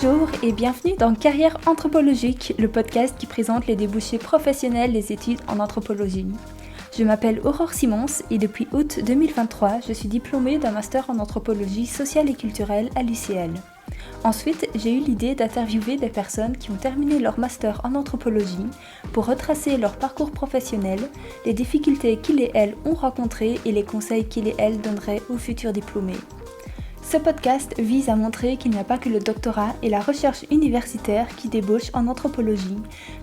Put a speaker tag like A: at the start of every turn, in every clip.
A: Bonjour et bienvenue dans Carrière anthropologique, le podcast qui présente les débouchés professionnels des études en anthropologie. Je m'appelle Aurore Simons et depuis août 2023, je suis diplômée d'un master en anthropologie sociale et culturelle à l'UCL. Ensuite, j'ai eu l'idée d'interviewer des personnes qui ont terminé leur master en anthropologie pour retracer leur parcours professionnel, les difficultés qu'ils et elles ont rencontrées et les conseils qu'ils et elles donneraient aux futurs diplômés. Ce podcast vise à montrer qu'il n'y a pas que le doctorat et la recherche universitaire qui débauchent en anthropologie,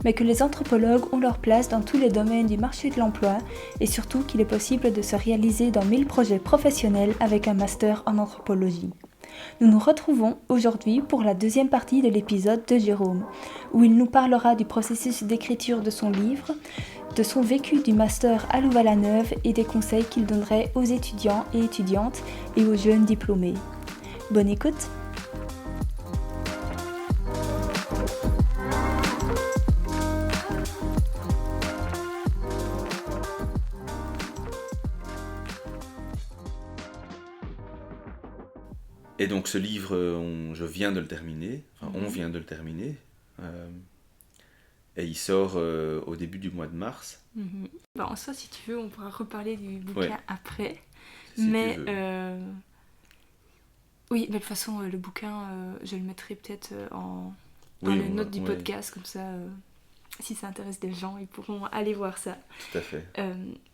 A: mais que les anthropologues ont leur place dans tous les domaines du marché de l'emploi et surtout qu'il est possible de se réaliser dans 1000 projets professionnels avec un master en anthropologie. Nous nous retrouvons aujourd'hui pour la deuxième partie de l'épisode de Jérôme, où il nous parlera du processus d'écriture de son livre, de son vécu du master à Louvain-la-Neuve et des conseils qu'il donnerait aux étudiants et étudiantes et aux jeunes diplômés. Bonne écoute!
B: Et donc ce livre, je viens de le terminer, on vient de le terminer, et il sort au début du mois de mars.
A: En soi, si tu veux, on pourra reparler du bouquin après,
B: si
A: mais oui, mais de toute façon, le bouquin, je le mettrai peut-être dans les notes du podcast, comme ça, si ça intéresse des gens, ils pourront aller voir ça.
B: Tout à fait.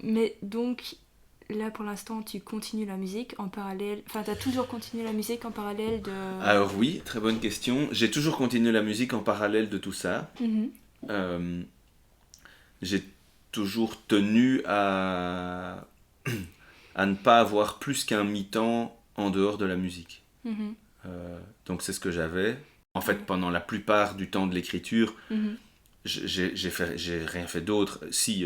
A: Mais donc... Là, pour l'instant, tu continues la musique en parallèle... Enfin, tu as toujours continué la musique en parallèle de...
B: Alors oui, très bonne question. J'ai toujours continué la musique en parallèle de tout ça. J'ai toujours tenu à ne pas avoir plus qu'un mi-temps en dehors de la musique. Donc c'est ce que j'avais. En fait, pendant la plupart du temps de l'écriture, j'ai rien fait d'autre. Si,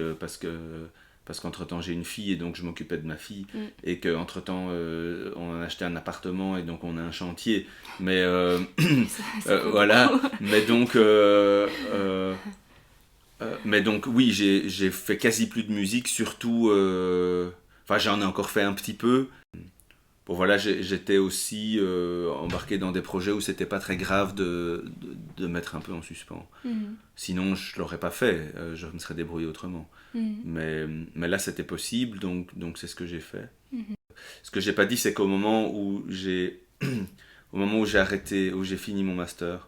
B: parce qu'entre-temps j'ai une fille et donc je m'occupais de ma fille et qu'entre-temps on a acheté un appartement et donc on a un chantier mais voilà mais donc oui j'ai fait quasi plus de musique surtout j'en ai encore fait un petit peu. Bon voilà, j'étais aussi embarqué dans des projets où c'était pas très grave de mettre un peu en suspens. Sinon je l'aurais pas fait, je me serais débrouillé autrement. Mais là c'était possible, donc c'est ce que j'ai fait. Ce que j'ai pas dit, c'est qu'au moment où j'ai arrêté, où j'ai fini mon master,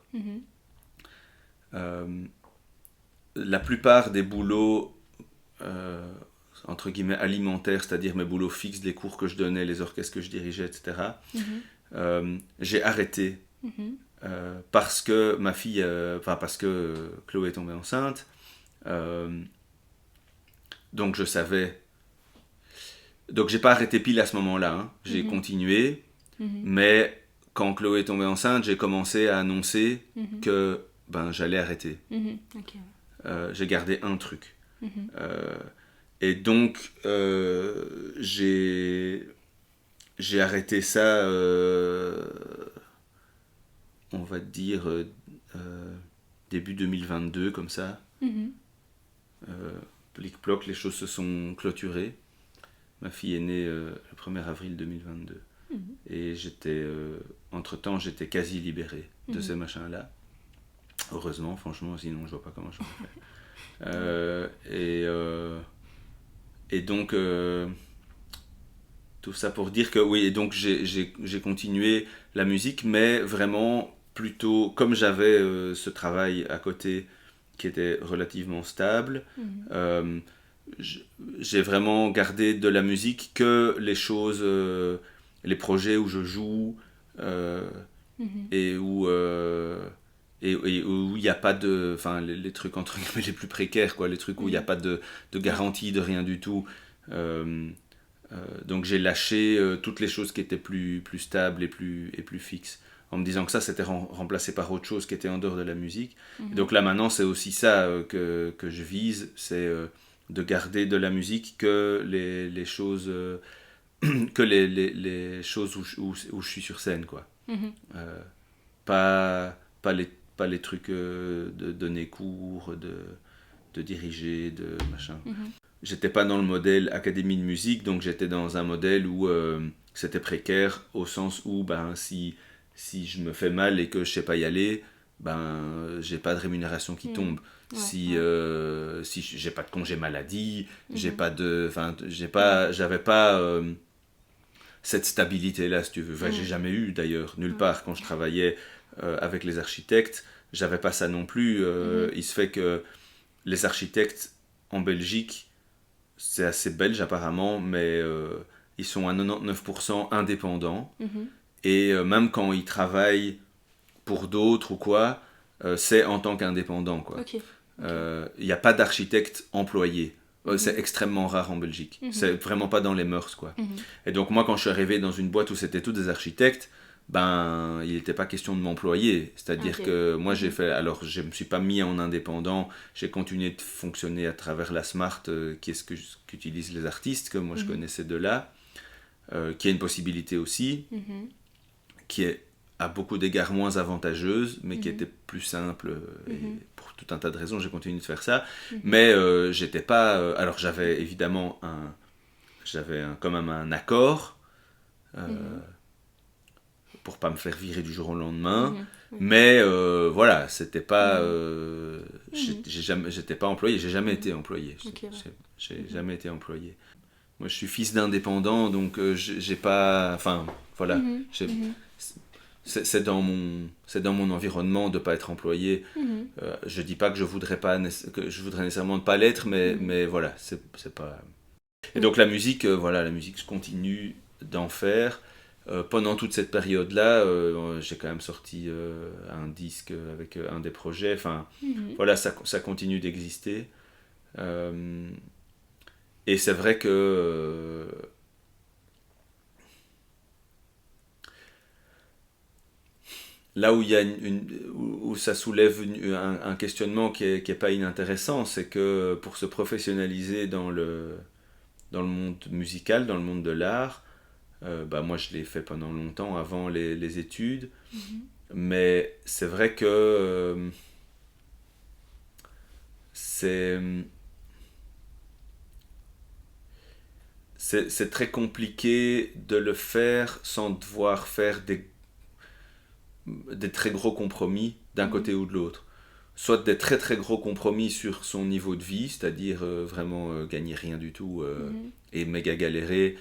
B: la plupart des boulots entre guillemets alimentaires, c'est-à-dire mes boulots fixes, les cours que je donnais, les orchestres que je dirigeais, etc. J'ai arrêté parce que ma fille, parce que Chloé est tombée enceinte. Donc je savais. Donc j'ai pas arrêté pile à ce moment-là. J'ai continué, mais quand Chloé est tombée enceinte, j'ai commencé à annoncer que j'allais arrêter. J'ai gardé un truc. Et donc, j'ai arrêté ça, on va dire, début 2022, comme ça. Plic-ploc, les choses se sont clôturées. Ma fille est née le 1er avril 2022. Et entre-temps, j'étais quasi libéré de ces machins-là. Heureusement, franchement, sinon je vois pas comment je pourrais faire. Et donc, tout ça pour dire que oui, et donc j'ai continué la musique, mais vraiment plutôt, comme j'avais ce travail à côté qui était relativement stable, j'ai vraiment gardé de la musique que les choses, les projets où je joue, et où il n'y a pas de... Enfin, les trucs entre guillemets les plus précaires, quoi, les trucs où il n'y a pas de garantie, de rien du tout. Donc j'ai lâché toutes les choses qui étaient plus stables et plus fixes, en me disant que ça c'était remplacé par autre chose qui était en dehors de la musique. Et donc là maintenant c'est aussi ça que je vise, c'est de garder de la musique que les choses... que les choses où je suis sur scène, quoi. Pas les trucs de donner cours, de diriger, de machin. J'étais pas dans le modèle académie de musique, donc j'étais dans un modèle où c'était précaire, au sens où si si je me fais mal et que je sais pas y aller, ben j'ai pas de rémunération qui tombe.
A: Ouais,
B: Si j'ai pas de congé maladie, j'ai pas de, enfin j'avais pas cette stabilité là, si tu veux. Enfin, j'ai jamais eu d'ailleurs nulle part quand je travaillais avec les architectes, j'avais pas ça non plus. Il se fait que les architectes en Belgique, c'est assez belge apparemment, mais ils sont à 99% indépendants. Et même quand ils travaillent pour d'autres ou quoi, c'est en tant qu'indépendant, quoi.
A: Ok.
B: Il n'y a pas d'architecte employé. C'est extrêmement rare en Belgique. C'est vraiment pas dans les mœurs, quoi. Et donc moi, quand je suis arrivé dans une boîte où c'était tous des architectes, ben, il n'était pas question de m'employer. C'est-à-dire que moi, j'ai fait... Alors, je ne me suis pas mis en indépendant. J'ai continué de fonctionner à travers la Smart, qui est ce qu'utilisent les artistes, que moi, je connaissais de là, qui est une possibilité aussi, qui est à beaucoup d'égards moins avantageuse, mais qui était plus simple. Et pour tout un tas de raisons, j'ai continué de faire ça. Mais j'étais pas... alors, j'avais évidemment quand même un accord, pour pas me faire virer du jour au lendemain. Mais voilà, c'était pas... j'étais pas employé, j'ai jamais été employé. J'ai jamais été employé. Moi, je suis fils d'indépendant, donc j'ai pas... Enfin, voilà. C'est dans mon environnement de pas être employé. Je dis pas que je voudrais nécessairement ne pas l'être, mais voilà, c'est pas... Et donc la musique, la musique, je continue d'en faire. Pendant toute cette période-là, j'ai quand même sorti un disque avec un des projets. Enfin, voilà, ça continue d'exister. Et c'est vrai que là où il y a où ça soulève un questionnement qui est pas inintéressant, c'est que pour se professionnaliser dans le monde musical, dans le monde de l'art, moi je l'ai fait pendant longtemps avant les études, mais c'est vrai que c'est très compliqué de le faire sans devoir faire des très gros compromis d'un côté ou de l'autre. Soit des très très gros compromis sur son niveau de vie, c'est-à-dire vraiment gagner rien du tout et méga galérer.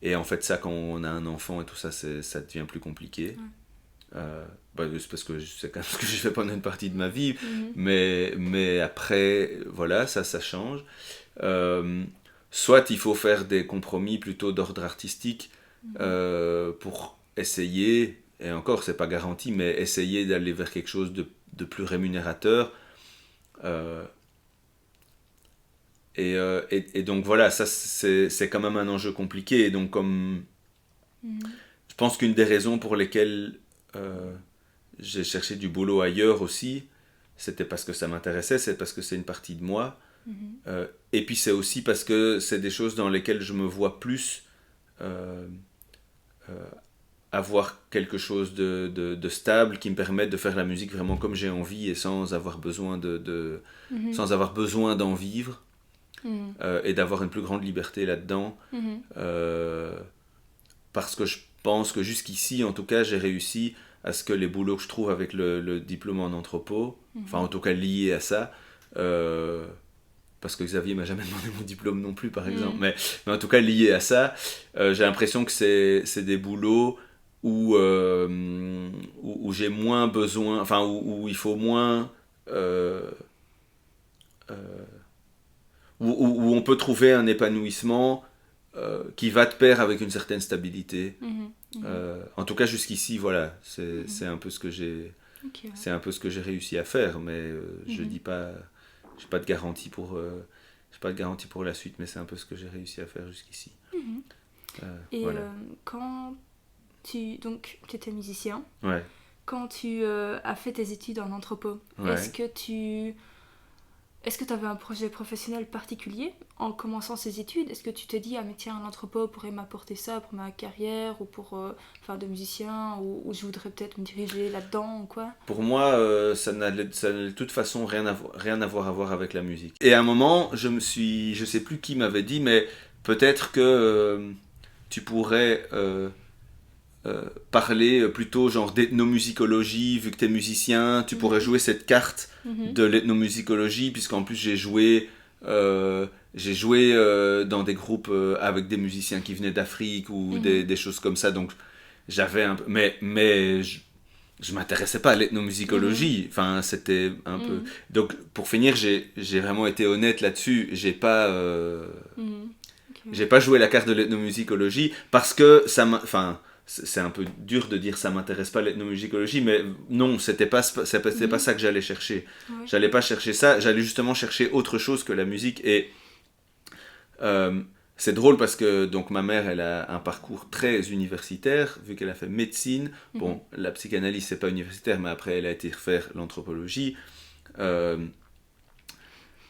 B: Et en fait, ça, quand on a un enfant et tout ça, ça devient plus compliqué. C'est parce que c'est quand même ce que j'ai fait pendant une partie de ma vie. Mais après, voilà, ça change. Soit il faut faire des compromis plutôt d'ordre artistique pour essayer, et encore, c'est pas garanti, mais essayer d'aller vers quelque chose de plus rémunérateur. Et donc voilà, ça c'est quand même un enjeu compliqué. Et donc je pense qu'une des raisons pour lesquelles j'ai cherché du boulot ailleurs aussi, c'était parce que ça m'intéressait, c'est parce que c'est une partie de moi. Et puis c'est aussi parce que c'est des choses dans lesquelles je me vois plus avoir quelque chose de stable qui me permette de faire la musique vraiment comme j'ai envie et sans avoir besoin sans avoir besoin d'en vivre. Et d'avoir une plus grande liberté là-dedans, parce que je pense que jusqu'ici, en tout cas, j'ai réussi à ce que les boulots que je trouve avec le diplôme en anthropo, enfin en tout cas liés à ça, parce que Xavier m'a jamais demandé mon diplôme non plus, par exemple, mais en tout cas liés à ça, j'ai l'impression que c'est des boulots où j'ai moins besoin, enfin où il faut moins... où on peut trouver un épanouissement qui va de pair avec une certaine stabilité. En tout cas, jusqu'ici, voilà, c'est un peu ce que j'ai c'est un peu ce que j'ai réussi à faire, mais je dis pas, j'ai pas de garantie pour la suite, mais c'est un peu ce que j'ai réussi à faire jusqu'ici.
A: Et
B: voilà.
A: quand tu étais musicien,
B: Ouais.
A: quand tu as fait tes études en anthropo,
B: Ouais.
A: Est-ce que tu avais un projet professionnel particulier en commençant ces études? Est-ce que tu te dis, ah mais tiens, l'anthropo pourrait m'apporter ça pour ma carrière ou pour faire de musicien ou je voudrais peut-être me diriger là-dedans ou quoi?
B: Pour moi, ça n'allait de toute façon rien à voir avec la musique. Et à un moment, je sais plus qui m'avait dit, mais peut-être que tu pourrais parler plutôt genre d'ethnomusicologie, vu que tu es musicien, tu pourrais jouer cette carte de l'ethnomusicologie, puisqu'en plus j'ai joué dans des groupes avec des musiciens qui venaient d'Afrique ou des choses comme ça, donc j'avais un peu... Mais je m'intéressais pas à l'ethnomusicologie, enfin c'était un peu... Donc pour finir, j'ai vraiment été honnête là-dessus, j'ai pas joué la carte de l'ethnomusicologie, parce que ça m'a... Enfin, c'est un peu dur de dire ça m'intéresse pas l'ethnomusicologie, mais non, c'était pas ça que j'allais chercher. Ouais. J'allais pas chercher ça, j'allais justement chercher autre chose que la musique. Et c'est drôle parce que donc ma mère, elle a un parcours très universitaire, vu qu'elle a fait médecine. Bon, la psychanalyse c'est pas universitaire, mais après elle a été refaire l'anthropologie.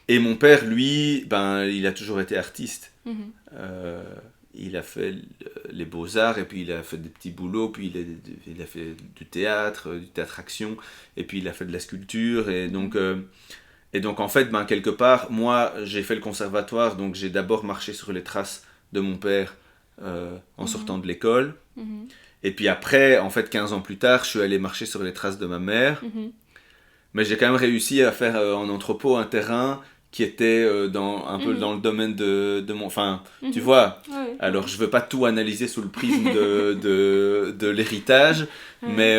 B: Et mon père, lui, ben il a toujours été artiste. Il a fait les beaux-arts, et puis il a fait des petits boulots, puis il a fait du théâtre action, et puis il a fait de la sculpture, et donc en fait, ben, quelque part, moi, j'ai fait le conservatoire, donc j'ai d'abord marché sur les traces de mon père en sortant de l'école, et puis après, en fait, 15 ans plus tard, je suis allé marcher sur les traces de ma mère, mais j'ai quand même réussi à faire en anthropo un terrain qui était un peu dans le domaine de mon... Enfin, tu vois, alors je veux pas tout analyser sous le prisme de l'héritage, mais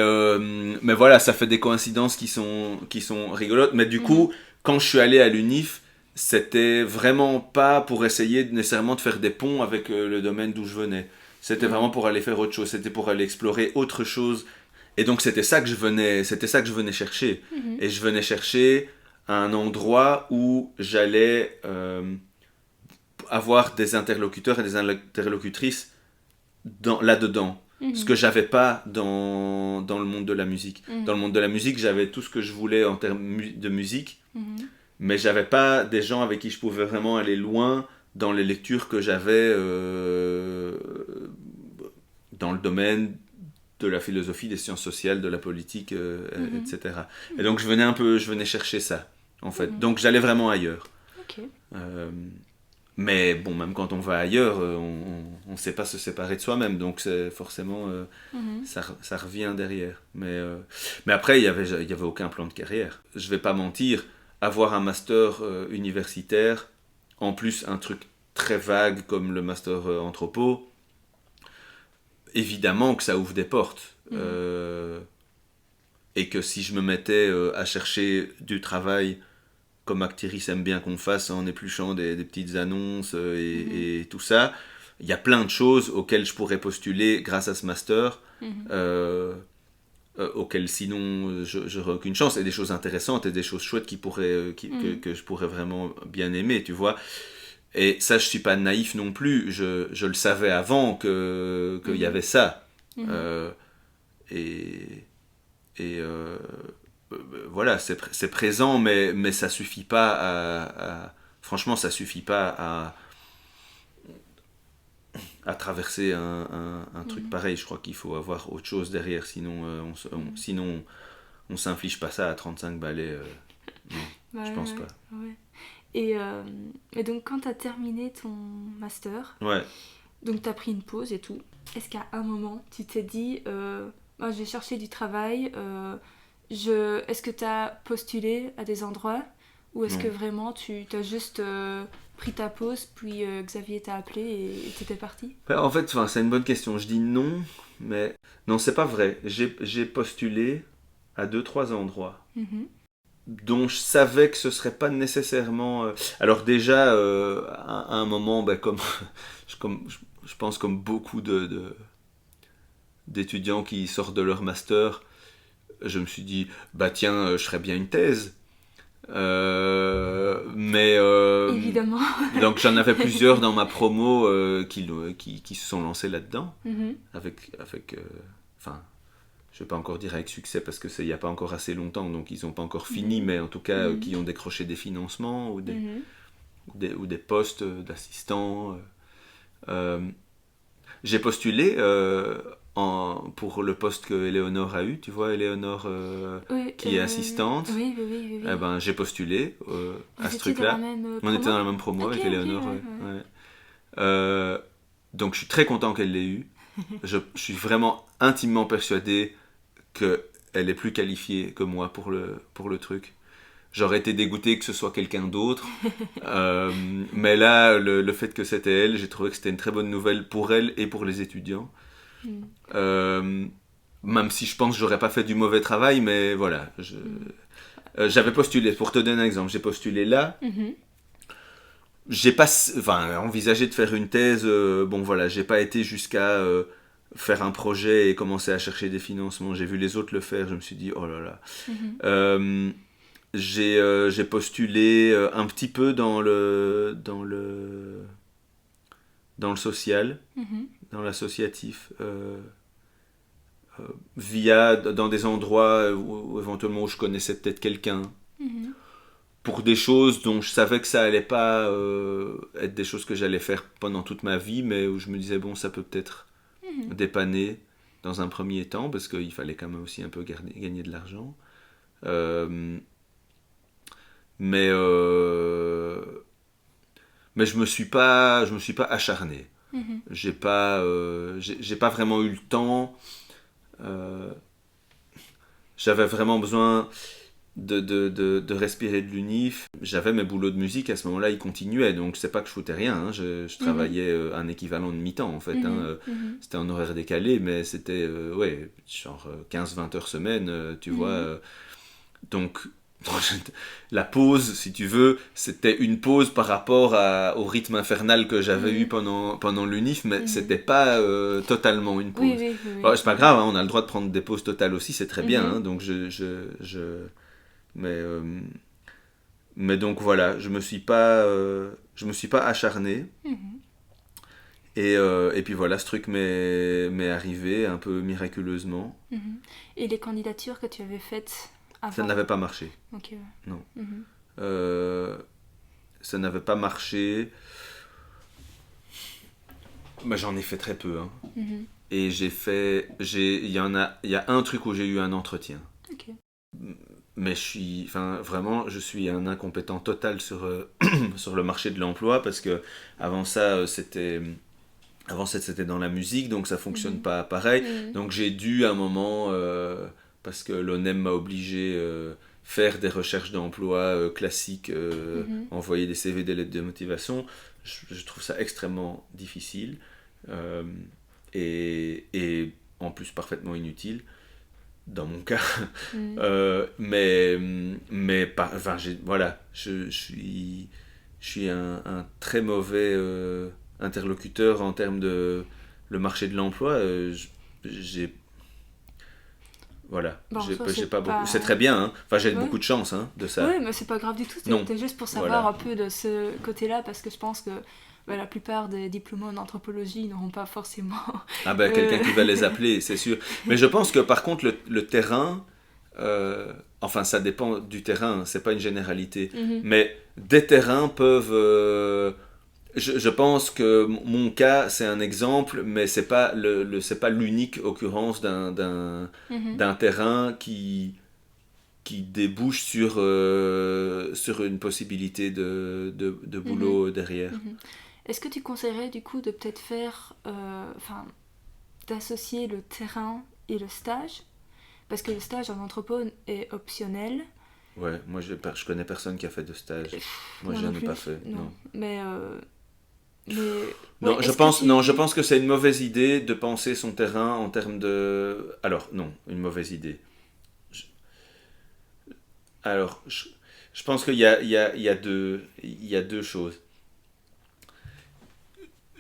B: voilà, ça fait des coïncidences qui sont rigolotes. Mais du coup, quand je suis allé à l'UNIF, c'était vraiment pas pour essayer nécessairement de faire des ponts avec le domaine d'où je venais. C'était vraiment pour aller faire autre chose, c'était pour aller explorer autre chose. Et donc c'était ça que je venais chercher. Et je venais chercher un endroit où j'allais avoir des interlocuteurs et des interlocutrices là-dedans. Ce que j'avais pas dans le monde de la musique. Dans le monde de la musique, j'avais tout ce que je voulais en termes de musique, mais j'avais pas des gens avec qui je pouvais vraiment aller loin dans les lectures que j'avais dans le domaine de la philosophie, des sciences sociales, de la politique, etc. Et donc je venais chercher ça, en fait. Donc j'allais vraiment ailleurs.
A: Okay.
B: Mais bon, même quand on va ailleurs, on ne sait pas se séparer de soi-même, donc c'est forcément, ça revient derrière. Mais après, il y avait aucun plan de carrière. Je vais pas mentir, avoir un master universitaire, en plus un truc très vague comme le master anthropo, évidemment que ça ouvre des portes. Et que si je me mettais à chercher du travail comme Actiris aime bien qu'on fasse en épluchant des petites annonces et tout ça, il y a plein de choses auxquelles je pourrais postuler grâce à ce master, auxquelles sinon j'aurais aucune chance, et des choses intéressantes et des choses chouettes que je pourrais vraiment bien aimer, tu vois. Et ça, je suis pas naïf non plus, je le savais avant qu'il y avait ça. Voilà, c'est présent, mais ça suffit pas franchement, ça suffit pas à traverser un truc pareil. Je crois qu'il faut avoir autre chose derrière, sinon on s'inflige pas ça à 35 ballets. Non, je pense pas.
A: Ouais. Et donc quand tu as terminé ton master, donc tu as pris une pause et tout, est-ce qu'à un moment tu t'es dit moi, je vais chercher du travail, est-ce que tu as postulé à des endroits, ou est-ce que vraiment tu as juste pris ta pause, puis Xavier t'a appelé et t'étais parti?
B: En fait, c'est une bonne question. Je dis non, mais non, c'est pas vrai. J'ai postulé à 2-3 endroits dont je savais que ce serait pas nécessairement... Alors déjà, à un moment, je pense comme beaucoup d'étudiants qui sortent de leur master, je me suis dit, tiens, je ferais bien une thèse. Mais
A: évidemment.
B: Donc j'en avais plusieurs dans ma promo qui se sont lancés là-dedans, avec je vais pas encore dire avec succès parce que il y a pas encore assez longtemps, donc ils ont pas encore fini, mais en tout cas qui ont décroché des financements ou des postes d'assistants. J'ai postulé pour le poste que Éléonore a eu, tu vois, Éléonore qui est assistante.
A: Oui.
B: J'ai postulé à ce truc-là. On était dans la même promo avec Éléonore. Donc je suis très content qu'elle l'ait eu. Je suis vraiment intimement persuadé qu'elle est plus qualifiée que moi pour le truc. J'aurais été dégoûté que ce soit quelqu'un d'autre. Mais là, le fait que c'était elle, j'ai trouvé que c'était une très bonne nouvelle pour elle et pour les étudiants. Euh, Même si je pense que j'aurais pas fait du mauvais travail, mais voilà. J'avais postulé, pour te donner un exemple, j'ai postulé là. J'ai pas envisagé de faire une thèse. Bon voilà, j'ai pas été jusqu'à faire un projet et commencer à chercher des financements. J'ai vu les autres le faire, je me suis dit, oh là là. J'ai postulé un petit peu dans le social, dans l'associatif, dans des endroits où éventuellement où je connaissais peut-être quelqu'un, pour des choses dont je savais que ça allait pas être des choses que j'allais faire pendant toute ma vie, mais où je me disais bon, ça peut peut-être dépanner dans un premier temps, parce qu'il fallait quand même aussi un peu gagner de l'argent. Mais je me suis pas acharné. J'ai pas vraiment eu le temps. J'avais vraiment besoin de respirer de l'unif. J'avais mes boulots de musique à ce moment-là, ils continuaient, donc c'est pas que je foutais rien. Hein. Je travaillais un équivalent de mi-temps en fait. Hein. C'était un horaire décalé, mais c'était genre 15-20 heures semaine, tu vois. Donc la pause, si tu veux, c'était une pause par rapport au rythme infernal que j'avais eu pendant l'UNIF, mais c'était pas totalement une pause. Bon, c'est pas grave, hein, on a le droit de prendre des pauses totales aussi, c'est très bien. Hein, donc mais donc voilà, je me suis pas acharné. Et puis voilà, ce truc m'est arrivé un peu miraculeusement.
A: Et les candidatures que tu avais faites avant?
B: Ça n'avait pas marché.
A: Ok.
B: Non. Ça n'avait pas marché. Mais j'en ai fait très peu. Hein. Et il y a un truc où j'ai eu un entretien.
A: Okay.
B: Mais je suis un incompétent total sur le marché de l'emploi, parce que avant ça, c'était dans la musique, donc ça fonctionne pas pareil. Donc j'ai dû à un moment, parce que l'ONEM m'a obligé faire des recherches d'emploi classiques, envoyer des CV, des lettres de motivation. Je trouve ça extrêmement difficile et en plus parfaitement inutile dans mon cas. Je suis un très mauvais interlocuteur en termes de le marché de l'emploi. J'ai pas beaucoup. C'est très bien, hein. Enfin, j'ai beaucoup de chance hein, de ça.
A: Oui, mais c'est pas grave du tout. C'était juste pour savoir un peu de ce côté-là, parce que je pense que la plupart des diplômés en anthropologie n'auront pas forcément.
B: Quelqu'un qui va les appeler, c'est sûr. Mais je pense que par contre, le terrain. Enfin, ça dépend du terrain, c'est pas une généralité. Mais des terrains peuvent. Je pense que mon cas, c'est un exemple, mais c'est pas l'unique occurrence d'un terrain qui débouche sur une possibilité de boulot derrière.
A: Est-ce que tu conseillerais du coup de peut-être faire, d'associer le terrain et le stage? Parce que le stage en anthropo est optionnel.
B: Ouais, moi je connais personne qui a fait de stage. Moi je n'en ai pas fait. Non.
A: Mais
B: non, je pense que c'est une mauvaise idée de penser son terrain en termes de. Alors non, une mauvaise idée. Je pense qu'il y a deux choses.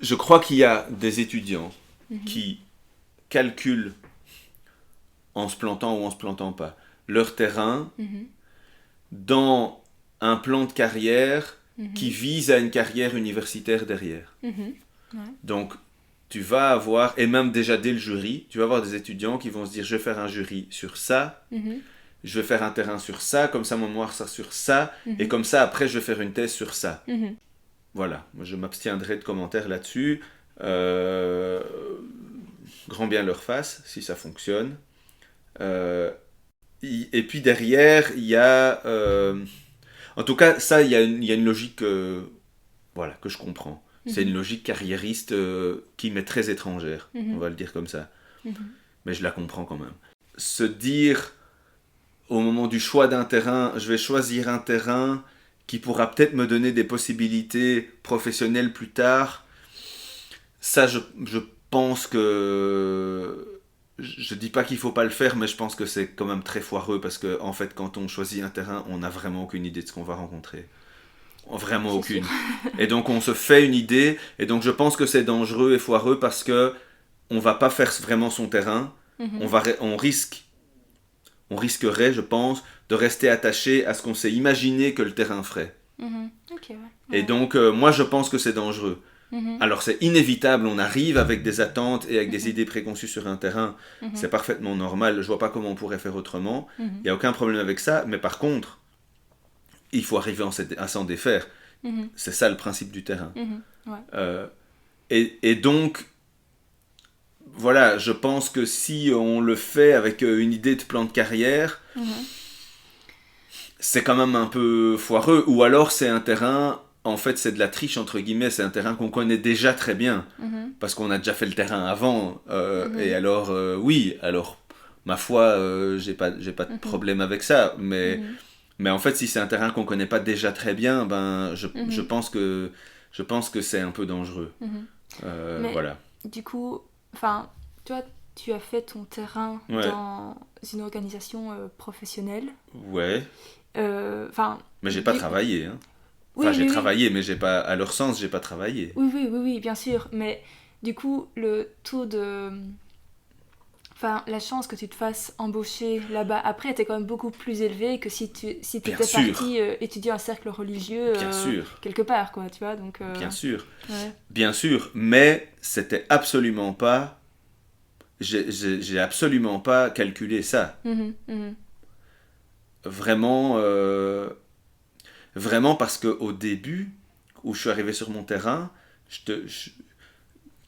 B: Je crois qu'il y a des étudiants qui calculent en se plantant ou en se plantant pas leur terrain dans un plan de carrière qui vise à une carrière universitaire derrière. Donc tu vas avoir, et même déjà dès le jury, tu vas avoir des étudiants qui vont se dire je vais faire un jury sur ça, je vais faire un terrain sur ça, comme ça mon mémoire sera sur ça, et comme ça après je vais faire une thèse sur ça. Voilà, moi je m'abstiendrai de commentaires là-dessus. Grand bien leur face si ça fonctionne. Et puis derrière, il y a... en tout cas, ça, il y a une logique que je comprends. C'est une logique carriériste qui m'est très étrangère, on va le dire comme ça. Mais je la comprends quand même. Se dire, au moment du choix d'un terrain, je vais choisir un terrain qui pourra peut-être me donner des possibilités professionnelles plus tard, ça, je pense que... Je dis pas qu'il faut pas le faire, mais je pense que c'est quand même très foireux, parce que en fait, quand on choisit un terrain, on n'a vraiment aucune idée de ce qu'on va rencontrer. Vraiment
A: C'est
B: aucune.
A: sûr.
B: Et donc on se fait une idée, et donc je pense que c'est dangereux et foireux parce que on va pas faire vraiment son terrain, on risquerait, je pense, de rester attaché à ce qu'on s'est imaginé que le terrain ferait.
A: Ok, ouais.
B: Et donc moi je pense que c'est dangereux. Alors c'est inévitable, on arrive avec des attentes et avec des idées préconçues sur un terrain, c'est parfaitement normal, je vois pas comment on pourrait faire autrement, il n'y a aucun problème avec ça, mais par contre, il faut arriver à s'en défaire. C'est ça le principe du terrain.
A: Ouais.
B: Et donc, voilà, je pense que si on le fait avec une idée de plan de carrière, c'est quand même un peu foireux. Ou alors c'est un terrain, en fait c'est de la triche entre guillemets, c'est un terrain qu'on connaît déjà très bien. Parce qu'on a déjà fait le terrain avant. Et alors, oui, alors, ma foi, j'ai pas de problème avec ça. Mais en fait, si c'est un terrain qu'on connaît pas déjà très bien, ben, je pense que c'est un peu dangereux.
A: Mais
B: Voilà.
A: du coup, enfin, toi, tu as fait ton terrain
B: Ouais.
A: dans une organisation professionnelle.
B: Ouais.
A: Enfin.
B: Mais j'ai pas travaillé, hein.
A: Oui,
B: Enfin, j'ai
A: oui,
B: travaillé, mais j'ai pas, à leur sens, j'ai pas travaillé.
A: oui, bien sûr. Mais du coup, le taux de. Enfin, la chance que tu te fasses embaucher là-bas après était quand même beaucoup plus élevée que si tu étais parti étudier un cercle religieux
B: Bien sûr.
A: quelque part, quoi, tu vois. Donc,
B: Bien sûr.
A: ouais.
B: Bien sûr, mais c'était absolument pas... J'ai absolument pas calculé ça. Vraiment, vraiment parce qu'au début, où je suis arrivé sur mon terrain,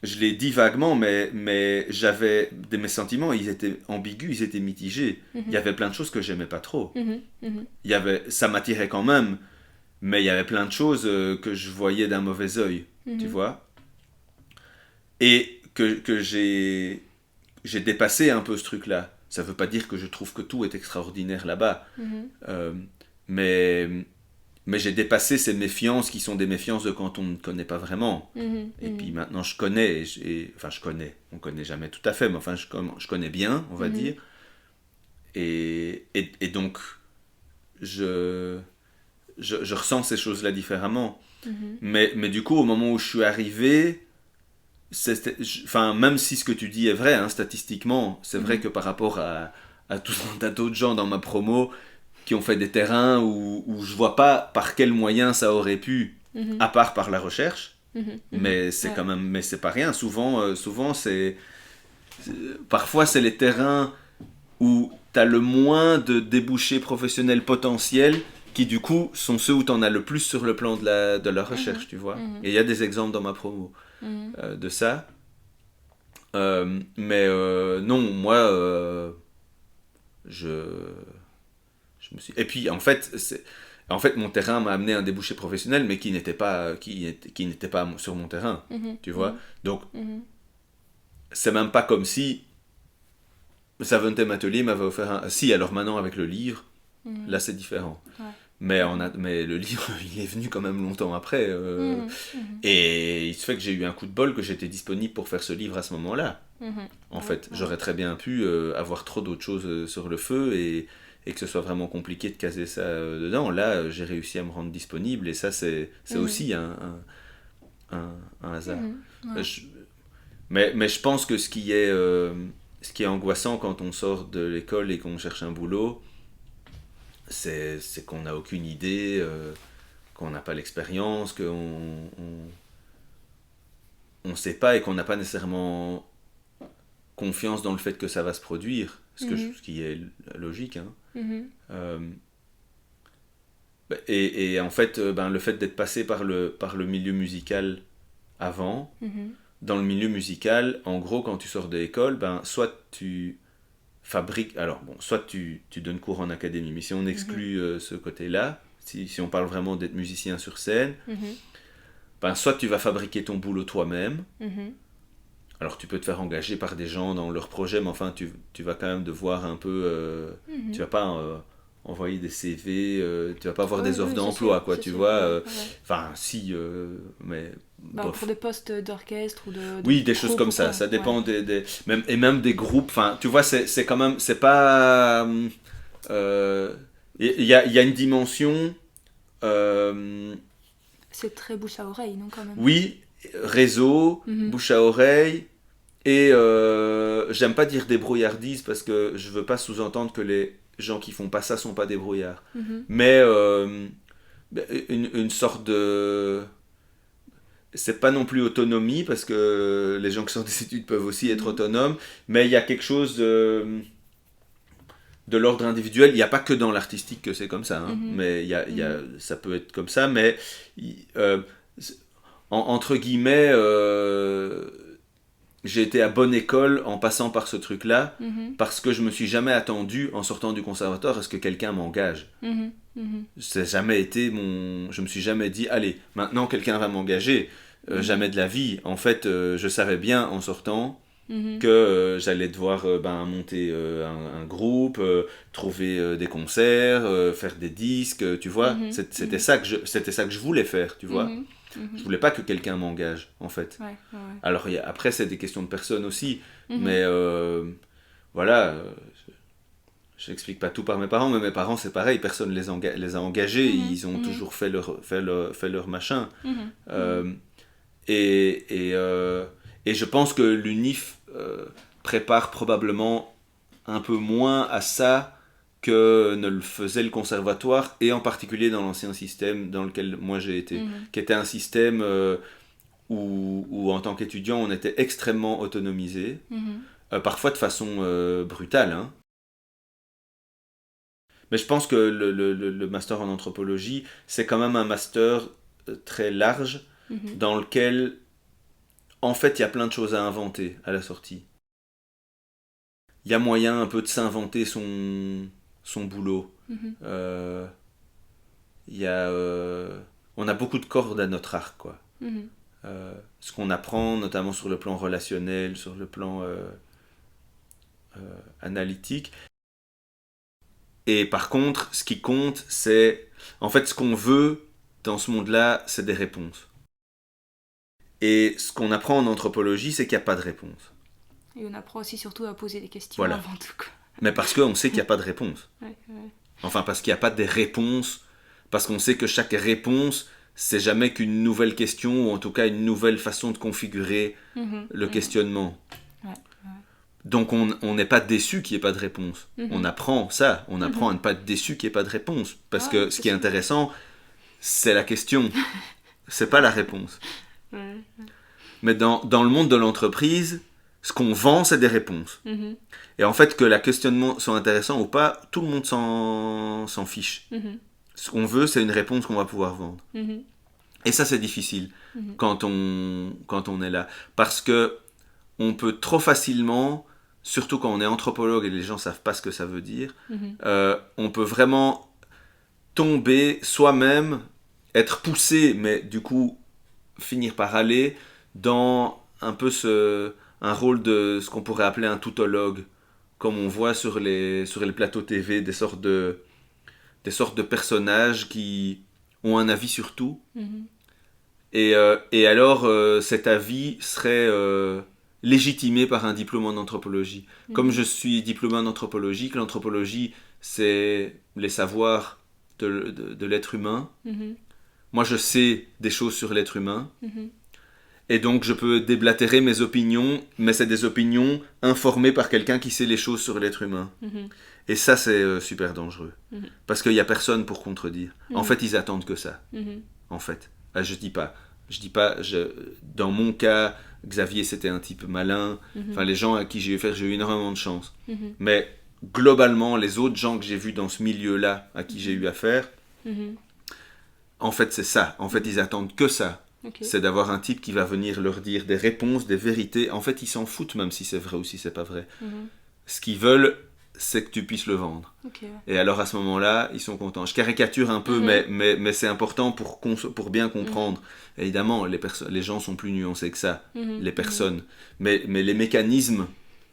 B: je l'ai dit vaguement, mais j'avais mes sentiments, ils étaient ambigus, ils étaient mitigés. Il y avait plein de choses que j'aimais pas trop. Ça m'attirait quand même, mais il y avait plein de choses que je voyais d'un mauvais œil, tu vois. Et que j'ai dépassé un peu ce truc-là. Ça veut pas dire que je trouve que tout est extraordinaire là-bas, mais j'ai dépassé ces méfiances qui sont des méfiances de quand on ne connaît pas vraiment. Et puis maintenant je connais, enfin je connais, on connaît jamais tout à fait, mais enfin je connais bien, on va dire. Et donc je ressens ces choses-là différemment. Mais du coup, au moment où je suis arrivé, même si ce que tu dis est vrai, hein, statistiquement, c'est vrai que par rapport à tout un tas d'autres gens dans ma promo qui ont fait des terrains où je vois pas par quels moyens ça aurait pu, à part par la recherche, mais c'est quand même, mais c'est pas rien. Souvent parfois c'est les terrains où tu as le moins de débouchés professionnels potentiels qui du coup sont ceux où tu en as le plus sur le plan de la recherche, tu vois. Et il y a des exemples dans ma promo de ça. Mais non, moi, je me suis... Et puis en fait, mon terrain m'a amené à un débouché professionnel, mais qui n'était pas sur mon terrain, tu vois. Donc, c'est même pas comme si Saventem Atelier m'avait offert un... Si, alors maintenant avec le livre, là c'est différent. Ouais. Mais le livre, il est venu quand même longtemps après. Et il se fait que j'ai eu un coup de bol que j'étais disponible pour faire ce livre à ce moment-là. En fait, j'aurais très bien pu avoir trop d'autres choses sur le feu et que ce soit vraiment compliqué de caser ça dedans. Là, j'ai réussi à me rendre disponible et ça, c'est aussi un hasard. Mais je pense que ce qui est angoissant quand on sort de l'école et qu'on cherche un boulot, c'est qu'on n'a aucune idée, qu'on n'a pas l'expérience, qu'on on sait pas et qu'on n'a pas nécessairement confiance dans le fait que ça va se produire, ce qui est logique. Hein. Et en fait, le fait d'être passé par le milieu musical avant, dans le milieu musical, en gros, quand tu sors de l'école, soit tu fabriques... Alors, bon, soit tu donnes cours en académie, mais si on exclut ce côté-là, si on parle vraiment d'être musicien sur scène, soit tu vas fabriquer ton boulot toi-même.
A: Mhm.
B: Alors tu peux te faire engager par des gens dans leur projet, mais enfin tu vas quand même devoir un peu... Tu vas pas envoyer des CV, tu vas pas avoir des offres d'emploi, quoi, tu vois. Enfin, si, mais...
A: Pour des postes d'orchestre ou de
B: oui, des choses comme ça, ça dépend même des groupes, enfin, tu vois, c'est quand même, c'est pas... Il y a une dimension...
A: c'est très bouche à oreille, non, quand même.
B: Oui, réseau, bouche à oreille, et j'aime pas dire débrouillardise parce que je veux pas sous-entendre que les gens qui font pas ça sont pas débrouillards. Mais une sorte de... C'est pas non plus autonomie parce que les gens qui sortent des études peuvent aussi être autonomes, mais il y a quelque chose de l'ordre individuel. Il n'y a pas que dans l'artistique que c'est comme ça, hein, mais ça peut être comme ça, mais entre guillemets, j'ai été à bonne école en passant par ce truc-là, parce que je me suis jamais attendu, en sortant du conservatoire, à ce que quelqu'un m'engage. C'est jamais été je me suis jamais dit, allez, maintenant quelqu'un va m'engager. Jamais de la vie. En fait, je savais bien en sortant que j'allais devoir monter un groupe, trouver des concerts, faire des disques, tu vois. C'était ça que je voulais faire, tu vois. Je voulais pas que quelqu'un m'engage, en fait. Alors après, c'est des questions de personnes aussi, mais voilà. Je n'explique pas tout par mes parents, mais mes parents, c'est pareil, personne les a engagés, ils ont toujours fait leur machin. Et je pense que l'UNIF prépare probablement un peu moins à ça que ne le faisait le conservatoire, et en particulier dans l'ancien système dans lequel moi j'ai été, qui était un système où en tant qu'étudiant on était extrêmement autonomisé, parfois de façon brutale, hein. Mais je pense que le master en anthropologie, c'est quand même un master très large, dans lequel, en fait, il y a plein de choses à inventer à la sortie. Il y a moyen un peu de s'inventer son boulot. On a beaucoup de cordes à notre arc, quoi. Ce qu'on apprend, notamment sur le plan relationnel, sur le plan analytique. Et par contre, ce qui compte, c'est... En fait, ce qu'on veut dans ce monde-là, c'est des réponses. Et ce qu'on apprend en anthropologie, c'est qu'il n'y a pas de réponse.
A: Et on apprend aussi surtout à poser des questions
B: voilà.
A: Avant tout, quoi.
B: Mais parce qu'on sait qu'il n'y a pas de réponse. Enfin, parce qu'il n'y a pas des réponses. Parce qu'on sait que chaque réponse, c'est jamais qu'une nouvelle question, ou en tout cas une nouvelle façon de configurer le questionnement. Donc on n'est pas déçu qu'il n'y ait pas de réponse. On apprend ça, on apprend à ne pas être déçu qu'il n'y ait pas de réponse. Parce que ce qui est intéressant, c'est la question. C'est pas la réponse. Mais dans le monde de l'entreprise, ce qu'on vend, c'est des réponses. Et en fait, que le questionnement soit intéressant ou pas, tout le monde s'en fiche. Ce qu'on veut, c'est une réponse qu'on va pouvoir vendre. Et ça, c'est difficile quand on est là. Parce que on peut trop facilement, surtout quand on est anthropologue et les gens ne savent pas ce que ça veut dire, on peut vraiment tomber soi-même, être poussé, mais du coup finir par aller dans un peu un rôle de ce qu'on pourrait appeler un tautologue, comme on voit sur les plateaux TV, des sortes de personnages qui ont un avis sur tout. Et alors cet avis serait légitimé par un diplôme en anthropologie. Comme je suis diplômé en anthropologie, que l'anthropologie c'est les savoirs de l'être humain. Moi je sais des choses sur l'être humain. Et donc je peux déblatérer mes opinions, mais c'est des opinions informées par quelqu'un qui sait les choses sur l'être humain. Et ça c'est super dangereux. Parce qu'il n'y a personne pour contredire. En fait ils attendent que ça. En fait. Je dis pas, dans mon cas, Xavier c'était un type malin, enfin les gens à qui j'ai eu énormément de chance. Mais globalement, les autres gens que j'ai vus dans ce milieu-là, à qui j'ai eu affaire, en fait c'est ça, en fait ils attendent que ça. C'est d'avoir un type qui va venir leur dire des réponses, des vérités. En fait ils s'en foutent même si c'est vrai ou si c'est pas vrai. Ce qu'ils veulent, c'est que tu puisses le vendre.
A: Okay.
B: Et alors à ce moment-là, ils sont contents. Je caricature un peu, mais c'est important pour bien comprendre. Évidemment, les gens sont plus nuancés que ça, les personnes. Mais les mécanismes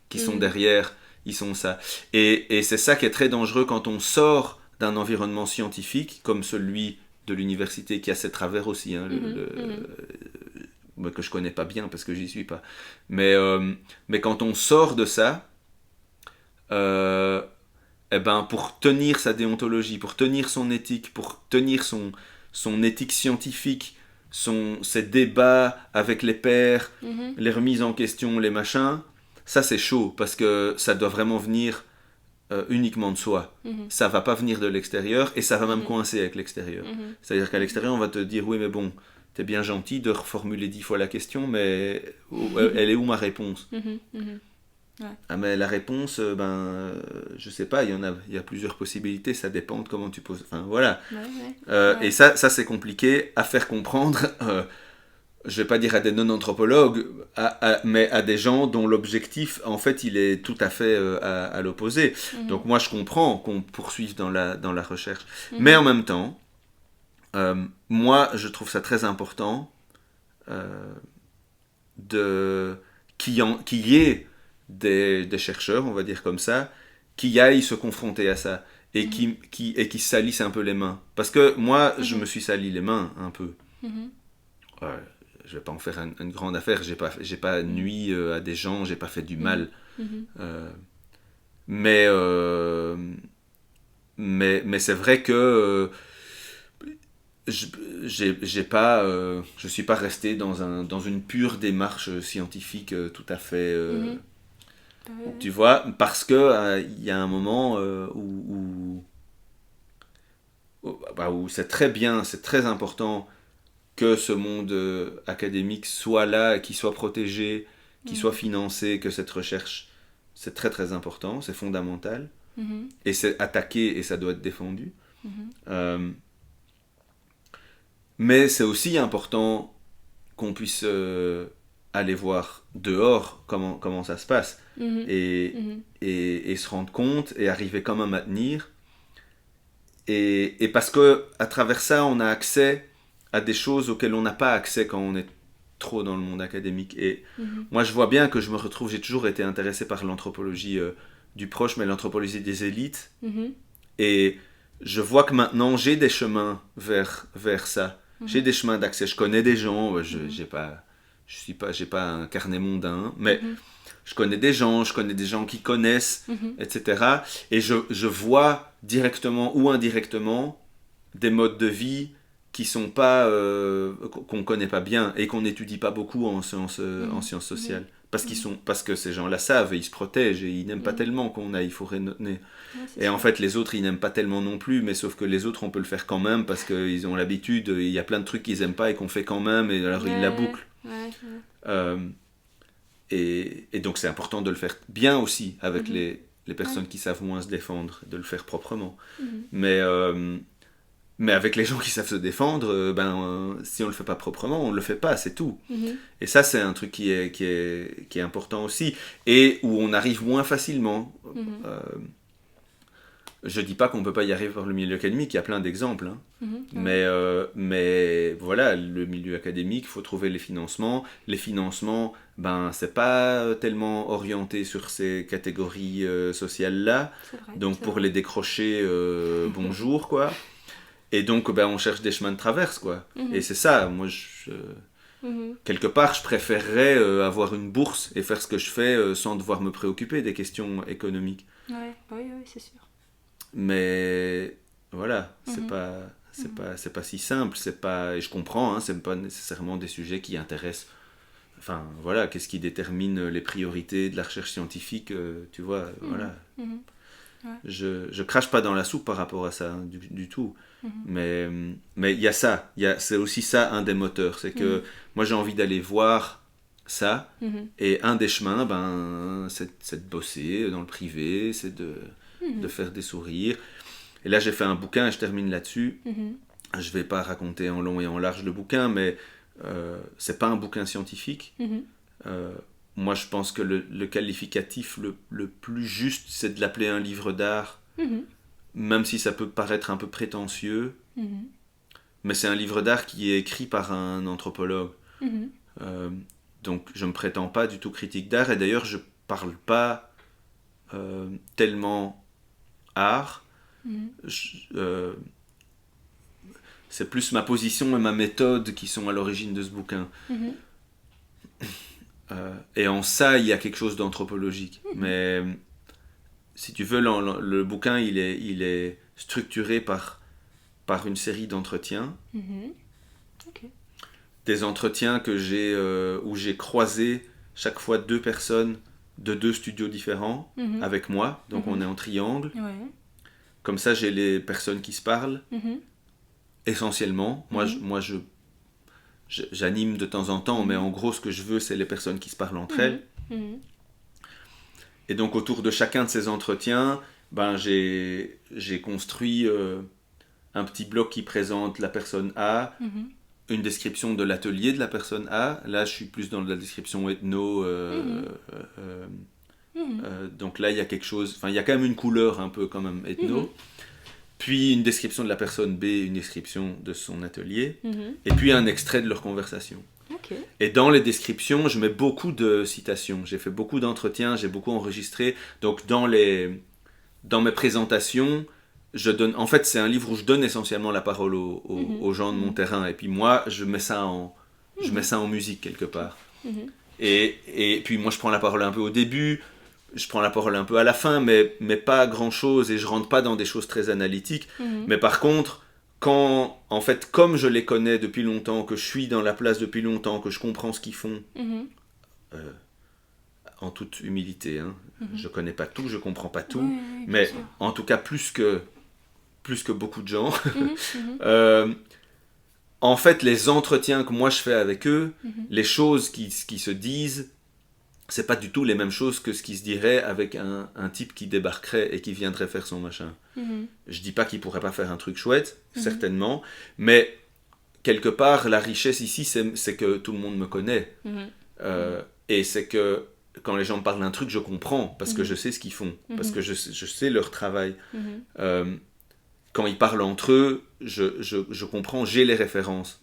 B: qui sont derrière, ils sont ça. Et c'est ça qui est très dangereux quand on sort d'un environnement scientifique, comme celui de l'université, qui a ses travers aussi, hein, que je connais pas bien parce que j'y suis pas. Mais quand on sort de ça, eh ben, pour tenir sa déontologie, pour tenir son éthique, pour tenir son éthique scientifique, ses débats avec les pairs, les remises en question, les machins, ça c'est chaud parce que ça doit vraiment venir uniquement de soi. Ça va pas venir de l'extérieur et ça va même coincer avec l'extérieur. C'est-à-dire qu'à l'extérieur, on va te dire oui, mais bon, t'es bien gentil de reformuler 10 fois la question, mais elle est où ma réponse?
A: Ouais.
B: Ah, mais la réponse, je sais pas, il y a plusieurs possibilités, ça dépend de comment tu poses. Enfin voilà. Et ça c'est compliqué à faire comprendre. Je vais pas dire à des non-anthropologues, mais à des gens dont l'objectif, en fait, il est tout à fait à l'opposé. Donc moi, je comprends qu'on poursuive dans la recherche. Mais en même temps, moi, je trouve ça très important qu'il y ait des chercheurs, on va dire comme ça, qui aillent se confronter à ça et qui salissent un peu les mains. Parce que moi, je me suis sali les mains un peu. Je vais pas en faire une grande affaire, j'ai pas nui à des gens, j'ai pas fait du mal. Mais c'est vrai que je suis pas resté dans une pure démarche scientifique tout à fait tu vois, parce que il y a un moment où c'est très bien, c'est très important que ce monde académique soit là, qu'il soit protégé, qu'il soit financé, que cette recherche, c'est très très important, c'est fondamental, et c'est attaqué et ça doit être défendu. Mais c'est aussi important qu'on puisse aller voir dehors comment ça se passe, et se rendre compte et arriver quand même à tenir. Et parce que à travers ça, on a accès à des choses auxquelles on n'a pas accès quand on est trop dans le monde académique. Et moi, je vois bien que je me retrouve, j'ai toujours été intéressé par l'anthropologie du proche, mais l'anthropologie des élites. Et je vois que maintenant, j'ai des chemins vers ça. J'ai des chemins d'accès. Je connais des gens, j'ai pas un carnet mondain, mais je connais des gens qui connaissent, etc. Et je vois directement ou indirectement des modes de vie qui sont pas qu'on connaît pas bien et qu'on n'étudie pas beaucoup en sciences sociales, parce que ces gens-là savent et ils se protègent et ils n'aiment pas tellement qu'on aille fourrer notre nez. Et en fait, les autres, ils n'aiment pas tellement non plus, mais sauf que les autres, on peut le faire quand même parce qu'ils ont l'habitude. Il y a plein de trucs qu'ils n'aiment pas et qu'on fait quand même, et alors ils la bouclent. Et donc, c'est important de le faire bien aussi avec les personnes qui savent moins se défendre, de le faire proprement. Mais avec les gens qui savent se défendre, si on le fait pas proprement, on le fait pas, c'est tout. Et ça, c'est un truc qui est important aussi, et où on arrive moins facilement. Je dis pas qu'on peut pas y arriver par le milieu académique, il y a plein d'exemples, hein. Mais voilà, le milieu académique, il faut trouver les financements. Les financements, c'est pas tellement orienté sur ces catégories sociales-là. Donc pour les décrocher, bonjour, quoi. Et donc, on cherche des chemins de traverse, quoi. Et c'est ça, moi, quelque part, je préférerais avoir une bourse et faire ce que je fais sans devoir me préoccuper des questions économiques.
A: Oui, c'est sûr.
B: Mais voilà, c'est pas si simple, et je comprends, hein, c'est pas nécessairement des sujets qui intéressent. Enfin, voilà, qu'est-ce qui détermine les priorités de la recherche scientifique, tu vois, voilà. Je crache pas dans la soupe par rapport à ça, hein, du tout. Mais il y a ça, c'est aussi ça un des moteurs, c'est que moi j'ai envie d'aller voir ça, et un des chemins, c'est de bosser dans le privé, c'est de faire des sourires. Et là j'ai fait un bouquin, et je termine là-dessus. Je vais pas raconter en long et en large le bouquin, mais c'est pas un bouquin scientifique. moi je pense que le qualificatif le plus juste, c'est de l'appeler un livre d'art, même si ça peut paraître un peu prétentieux, mais c'est un livre d'art qui est écrit par un anthropologue. Donc je ne me prétends pas du tout critique d'art, et d'ailleurs je ne parle pas tellement art. C'est plus ma position et ma méthode qui sont à l'origine de ce bouquin. Et en ça, il y a quelque chose d'anthropologique. Mais si tu veux, le bouquin, il est structuré par une série d'entretiens.
A: Okay.
B: Des entretiens où j'ai croisé chaque fois 2 personnes de 2 studios différents avec moi. Donc on est en triangle. Ouais. Comme ça, j'ai les personnes qui se parlent. Essentiellement. Moi, j'anime de temps en temps, mais en gros, ce que je veux, c'est les personnes qui se parlent entre elles. Et donc, autour de chacun de ces entretiens, j'ai construit un petit bloc qui présente la personne A, une description de l'atelier de la personne A. Là, je suis plus dans la description ethno. Donc là, il y a quelque chose... Enfin, il y a quand même une couleur un peu quand même ethno. Puis une description de la personne B, une description de son atelier, et puis un extrait de leur conversation.
A: Okay.
B: Et dans les descriptions, je mets beaucoup de citations. J'ai fait beaucoup d'entretiens, j'ai beaucoup enregistré. Donc dans mes présentations, en fait, c'est un livre où je donne essentiellement la parole aux gens de mon terrain. Et puis moi, je mets ça en musique quelque part. Et puis moi, je prends la parole un peu au début. Je prends la parole un peu à la fin, mais pas grand-chose, et je rentre pas dans des choses très analytiques. Mais par contre, en fait, comme je les connais depuis longtemps, que je suis dans la place depuis longtemps, que je comprends ce qu'ils font, en toute humilité, hein, je connais pas tout, je comprends pas tout, mais en tout cas plus que beaucoup de gens. En fait, les entretiens que moi je fais avec eux, les choses qui se disent, c'est pas du tout les mêmes choses que ce qui se dirait avec un type qui débarquerait et qui viendrait faire son machin. Je dis pas qu'il pourrait pas faire un truc chouette, certainement, mais quelque part, la richesse ici, c'est que tout le monde me connaît. Et c'est que quand les gens me parlent d'un truc, je comprends, parce que je sais ce qu'ils font, parce que je sais leur travail. Quand ils parlent entre eux, je comprends, j'ai les références.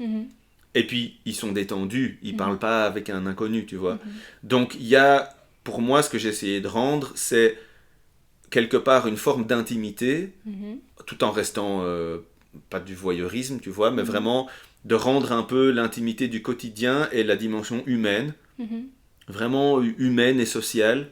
B: Et puis, ils sont détendus, ils parlent pas avec un inconnu, tu vois. Donc, il y a, pour moi, ce que j'ai essayé de rendre, c'est quelque part une forme d'intimité, tout en restant, pas du voyeurisme, tu vois, mais vraiment de rendre un peu l'intimité du quotidien et la dimension humaine, vraiment humaine et sociale,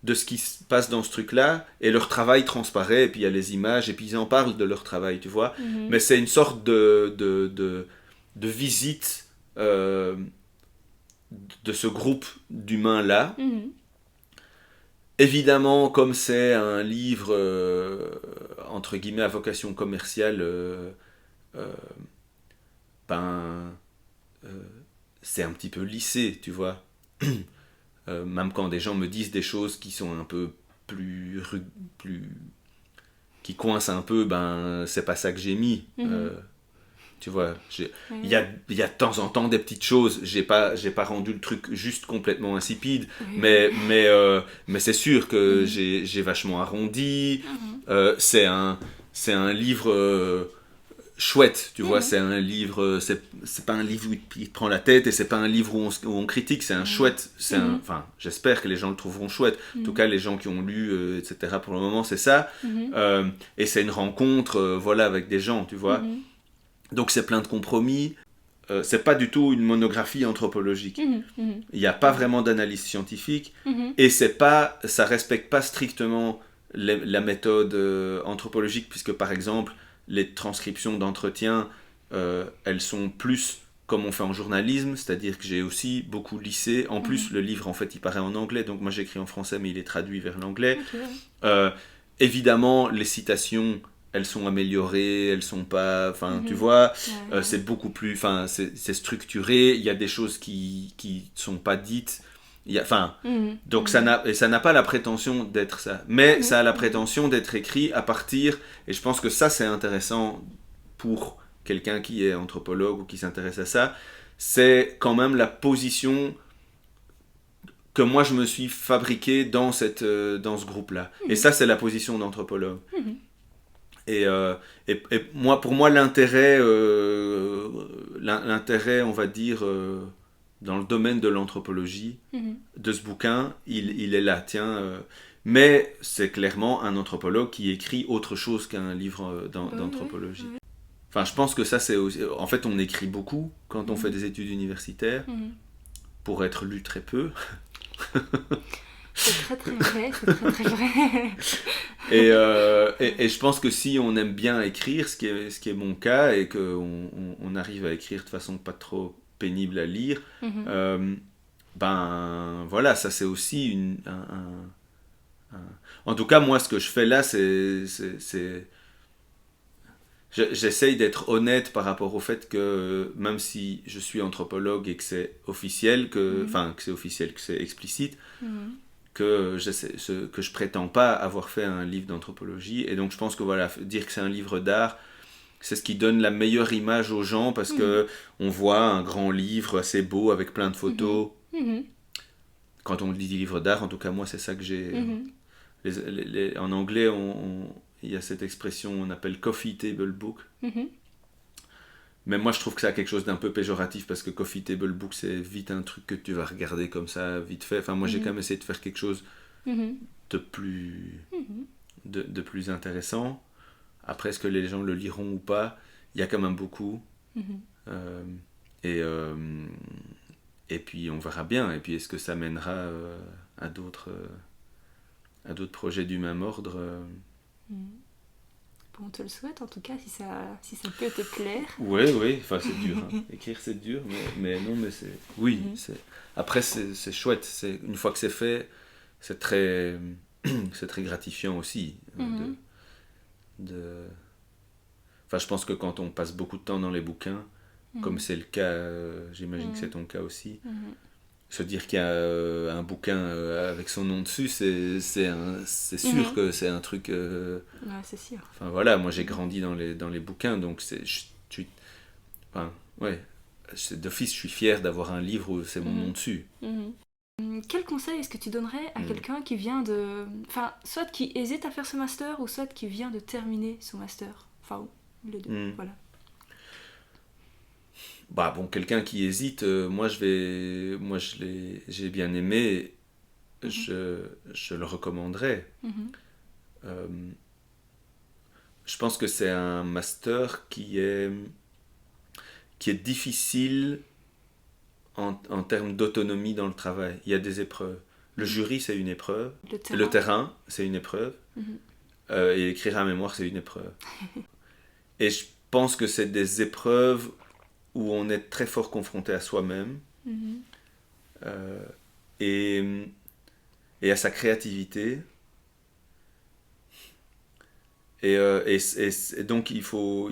B: de ce qui se passe dans ce truc-là, et leur travail transparaît, et puis il y a les images, et puis ils en parlent de leur travail, tu vois. Mais c'est une sorte de visite de ce groupe d'humains-là. Évidemment, comme c'est un livre entre guillemets à vocation commerciale, c'est un petit peu lissé, tu vois. Même quand des gens me disent des choses qui sont un peu plus qui coincent un peu, c'est pas ça que j'ai mis. Tu vois, il y a de temps en temps des petites choses. J'ai pas rendu le truc juste complètement insipide, mais c'est sûr que j'ai vachement arrondi. C'est un livre chouette, tu vois. C'est un livre, c'est pas un livre où il te prend la tête, et c'est pas un livre où on critique. C'est un chouette. Enfin, j'espère que les gens le trouveront chouette. En tout cas, les gens qui ont lu, etc. Pour le moment, c'est ça. Et c'est une rencontre, voilà, avec des gens, tu vois. Donc c'est plein de compromis. C'est pas du tout une monographie anthropologique. Il n'y a pas vraiment d'analyse scientifique, et ça respecte pas strictement la méthode anthropologique, puisque par exemple les transcriptions d'entretiens, elles sont plus comme on fait en journalisme, c'est-à-dire que j'ai aussi beaucoup lissé. En plus, le livre en fait il paraît en anglais, donc moi j'écris en français, mais il est traduit vers l'anglais. Évidemment, les citations, elles sont améliorées, elles sont pas, enfin tu vois, c'est beaucoup plus, enfin c'est structuré, il y a des choses qui sont pas dites, donc ça n'a pas la prétention d'être ça, mais ça a la prétention d'être écrit à partir, et je pense que ça c'est intéressant pour quelqu'un qui est anthropologue ou qui s'intéresse à ça, c'est quand même la position que moi je me suis fabriqué dans ce groupe-là. Et ça, c'est la position d'anthropologue. Et moi, pour moi, l'intérêt, on va dire, dans le domaine de l'anthropologie, de ce bouquin, il est là, tiens. Mais c'est clairement un anthropologue qui écrit autre chose qu'un livre d'anthropologie. Enfin, je pense que ça, c'est aussi... En fait, on écrit beaucoup quand on fait des études universitaires, pour être lu très peu.
A: C'est très vrai, c'est très vrai.
B: Et je pense que si on aime bien écrire, ce qui est mon cas, et qu'on arrive à écrire de façon pas trop pénible à lire, ben voilà, ça c'est aussi en tout cas, moi, ce que je fais là, j'essaye d'être honnête par rapport au fait que même si je suis anthropologue et que c'est officiel, que c'est explicite, que je prétends pas avoir fait un livre d'anthropologie. Et donc je pense que voilà, dire que c'est un livre d'art, c'est ce qui donne la meilleure image aux gens, parce que on voit un grand livre assez beau avec plein de photos. Quand on dit livre d'art, en tout cas moi c'est ça que j'ai... en anglais, il y a cette expression, on appelle coffee table book. Mais moi je trouve que ça a quelque chose d'un peu péjoratif, parce que coffee table book, c'est vite un truc que tu vas regarder comme ça, vite fait. Enfin, moi j'ai quand même essayé de faire quelque chose de plus intéressant. Après, est-ce que les gens le liront ou pas? Il y a quand même beaucoup. Et puis on verra bien. Et puis est-ce que ça mènera à d'autres projets du même ordre?
A: Bon, on te le souhaite en tout cas, si ça peut te plaire.
B: Oui, enfin c'est dur. Hein. Écrire c'est dur, mais non, mais c'est... Oui, après c'est chouette. Une fois que c'est fait, c'est très gratifiant aussi. Enfin, je pense que quand on passe beaucoup de temps dans les bouquins, comme c'est le cas, j'imagine que c'est ton cas aussi, se dire qu'il y a un bouquin avec son nom dessus, c'est sûr que c'est un truc...
A: Ouais, c'est sûr.
B: Enfin voilà, moi j'ai grandi dans les bouquins, donc d'office je suis fier d'avoir un livre où c'est mon nom dessus.
A: Quel conseil est-ce que tu donnerais à quelqu'un qui vient de... Enfin, soit qui hésite à faire ce master, ou soit qui vient de terminer son master? Enfin, les deux, voilà.
B: Bah bon, quelqu'un qui hésite, j'ai bien aimé, je le recommanderais. Je pense que c'est un master qui est difficile en termes d'autonomie dans le travail. Il y a des épreuves. Le jury, c'est une épreuve. Le terrain, c'est une épreuve. Et écrire un mémoire, c'est une épreuve. Et je pense que c'est des épreuves où on est très fort confronté à soi-même, et à sa créativité. Et donc il faut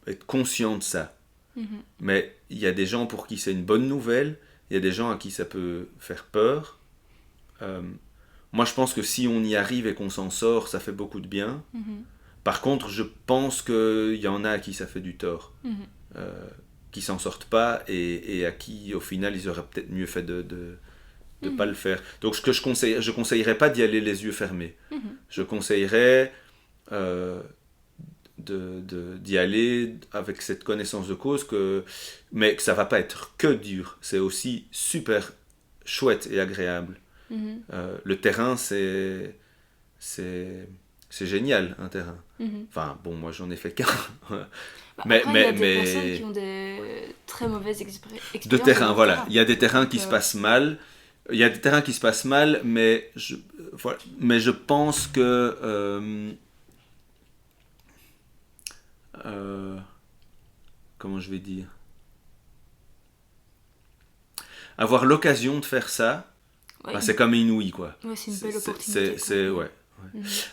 B: être conscient de ça. Mais il y a des gens pour qui c'est une bonne nouvelle, il y a des gens à qui ça peut faire peur. Moi je pense que si on y arrive et qu'on s'en sort, ça fait beaucoup de bien. Par contre, je pense qu'il y en a à qui ça fait du tort. Qui s'en sortent pas, et à qui au final ils auraient peut-être mieux fait de pas le faire. Donc je conseillerais pas d'y aller les yeux fermés. Je conseillerais d'y aller avec cette connaissance de cause, mais que ça va pas être que dur, c'est aussi super chouette et agréable. Le terrain, c'est génial, un terrain. Enfin bon, moi j'en ai fait qu'un.
A: Il y a des personnes qui ont des très mauvaises expériences
B: de terrain, voilà. Il y a des terrains qui se passent mal. Il y a des terrains qui se passent mal, mais je pense que comment je vais dire, avoir l'occasion de faire ça, c'est comme inouï, quoi.
A: Ouais, c'est une belle opportunité.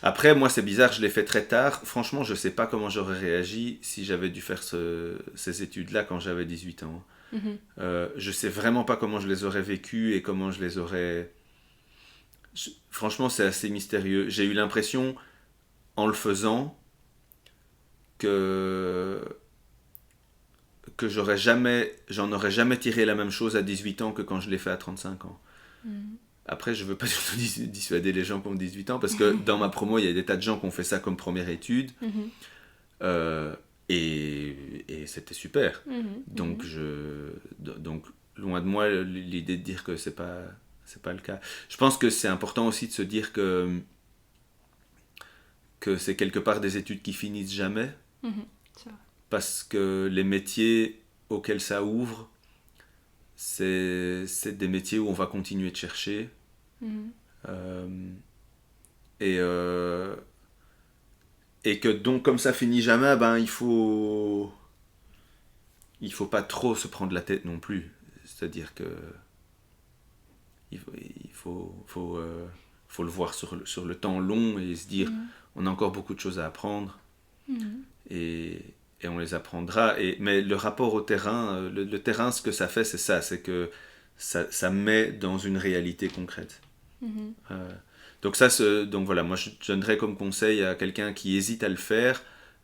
B: Après, moi, c'est bizarre, je l'ai fait très tard. Franchement, je sais pas comment j'aurais réagi si j'avais dû faire ces études-là quand j'avais 18 ans. Je sais vraiment pas comment je les aurais vécues et comment je les aurais... Franchement, c'est assez mystérieux. J'ai eu l'impression, en le faisant, que j'en aurais jamais tiré la même chose à 18 ans que quand je l'ai fait à 35 ans. Après, je veux pas du tout dissuader les gens qui ont 18 ans, parce que dans ma promo, il y a des tas de gens qui ont fait ça comme première étude. Et c'était super. Donc, donc, loin de moi l'idée de dire que c'est pas le cas. Je pense que c'est important aussi de se dire que c'est quelque part des études qui finissent jamais. Parce que les métiers auxquels ça ouvre, c'est des métiers où on va continuer de chercher. Et que donc, comme ça finit jamais, ben, il faut pas trop se prendre la tête non plus. C'est-à-dire que il faut le voir sur le temps long et se dire on a encore beaucoup de choses à apprendre et on les apprendra. Mais le rapport au terrain, le terrain, ce que ça fait, c'est ça, c'est que ça met dans une réalité concrète. Donc voilà, moi je donnerais comme conseil à quelqu'un qui hésite à le faire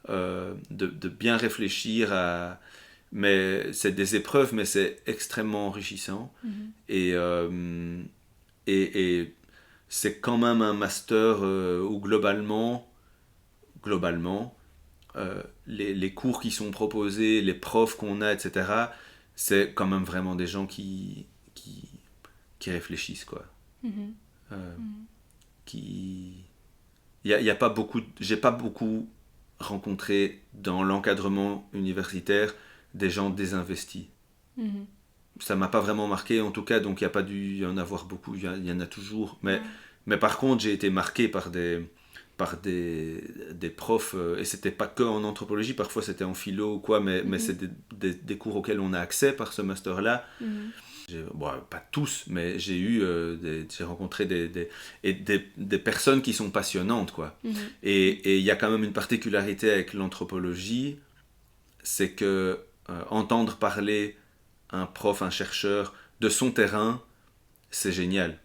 B: de bien réfléchir à... Mais c'est des épreuves, mais c'est extrêmement enrichissant. Et c'est quand même un master où globalement les cours qui sont proposés, les profs qu'on a, etc., c'est quand même vraiment des gens qui réfléchissent, quoi. Il y a pas beaucoup, j'ai pas beaucoup rencontré dans l'encadrement universitaire des gens désinvestis. Ça m'a pas vraiment marqué en tout cas, donc il n'y a pas dû y en avoir beaucoup, il y en a toujours, mais par contre j'ai été marqué par des profs, et c'était pas que en anthropologie, parfois c'était en philo ou quoi, mais c'est des cours auxquels on a accès par ce master là. Bon, pas tous, mais j'ai rencontré des personnes qui sont passionnantes, quoi. Et il y a quand même une particularité avec l'anthropologie, c'est que entendre parler un prof, un chercheur de son terrain, c'est génial,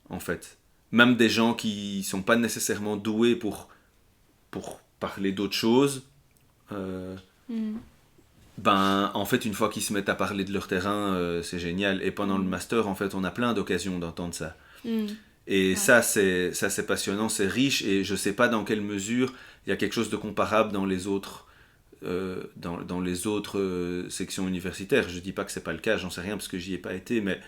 B: en fait. Même des gens qui sont pas nécessairement doués pour parler d'autres choses, ben, en fait, une fois qu'ils se mettent à parler de leur terrain, c'est génial. Et pendant le master, en fait, on a plein d'occasions d'entendre ça. Et ça, c'est passionnant, c'est riche, et je sais pas dans quelle mesure il y a quelque chose de comparable dans les autres, dans les autres sections universitaires. Je dis pas que c'est pas le cas, j'en sais rien parce que j'y ai pas été, mais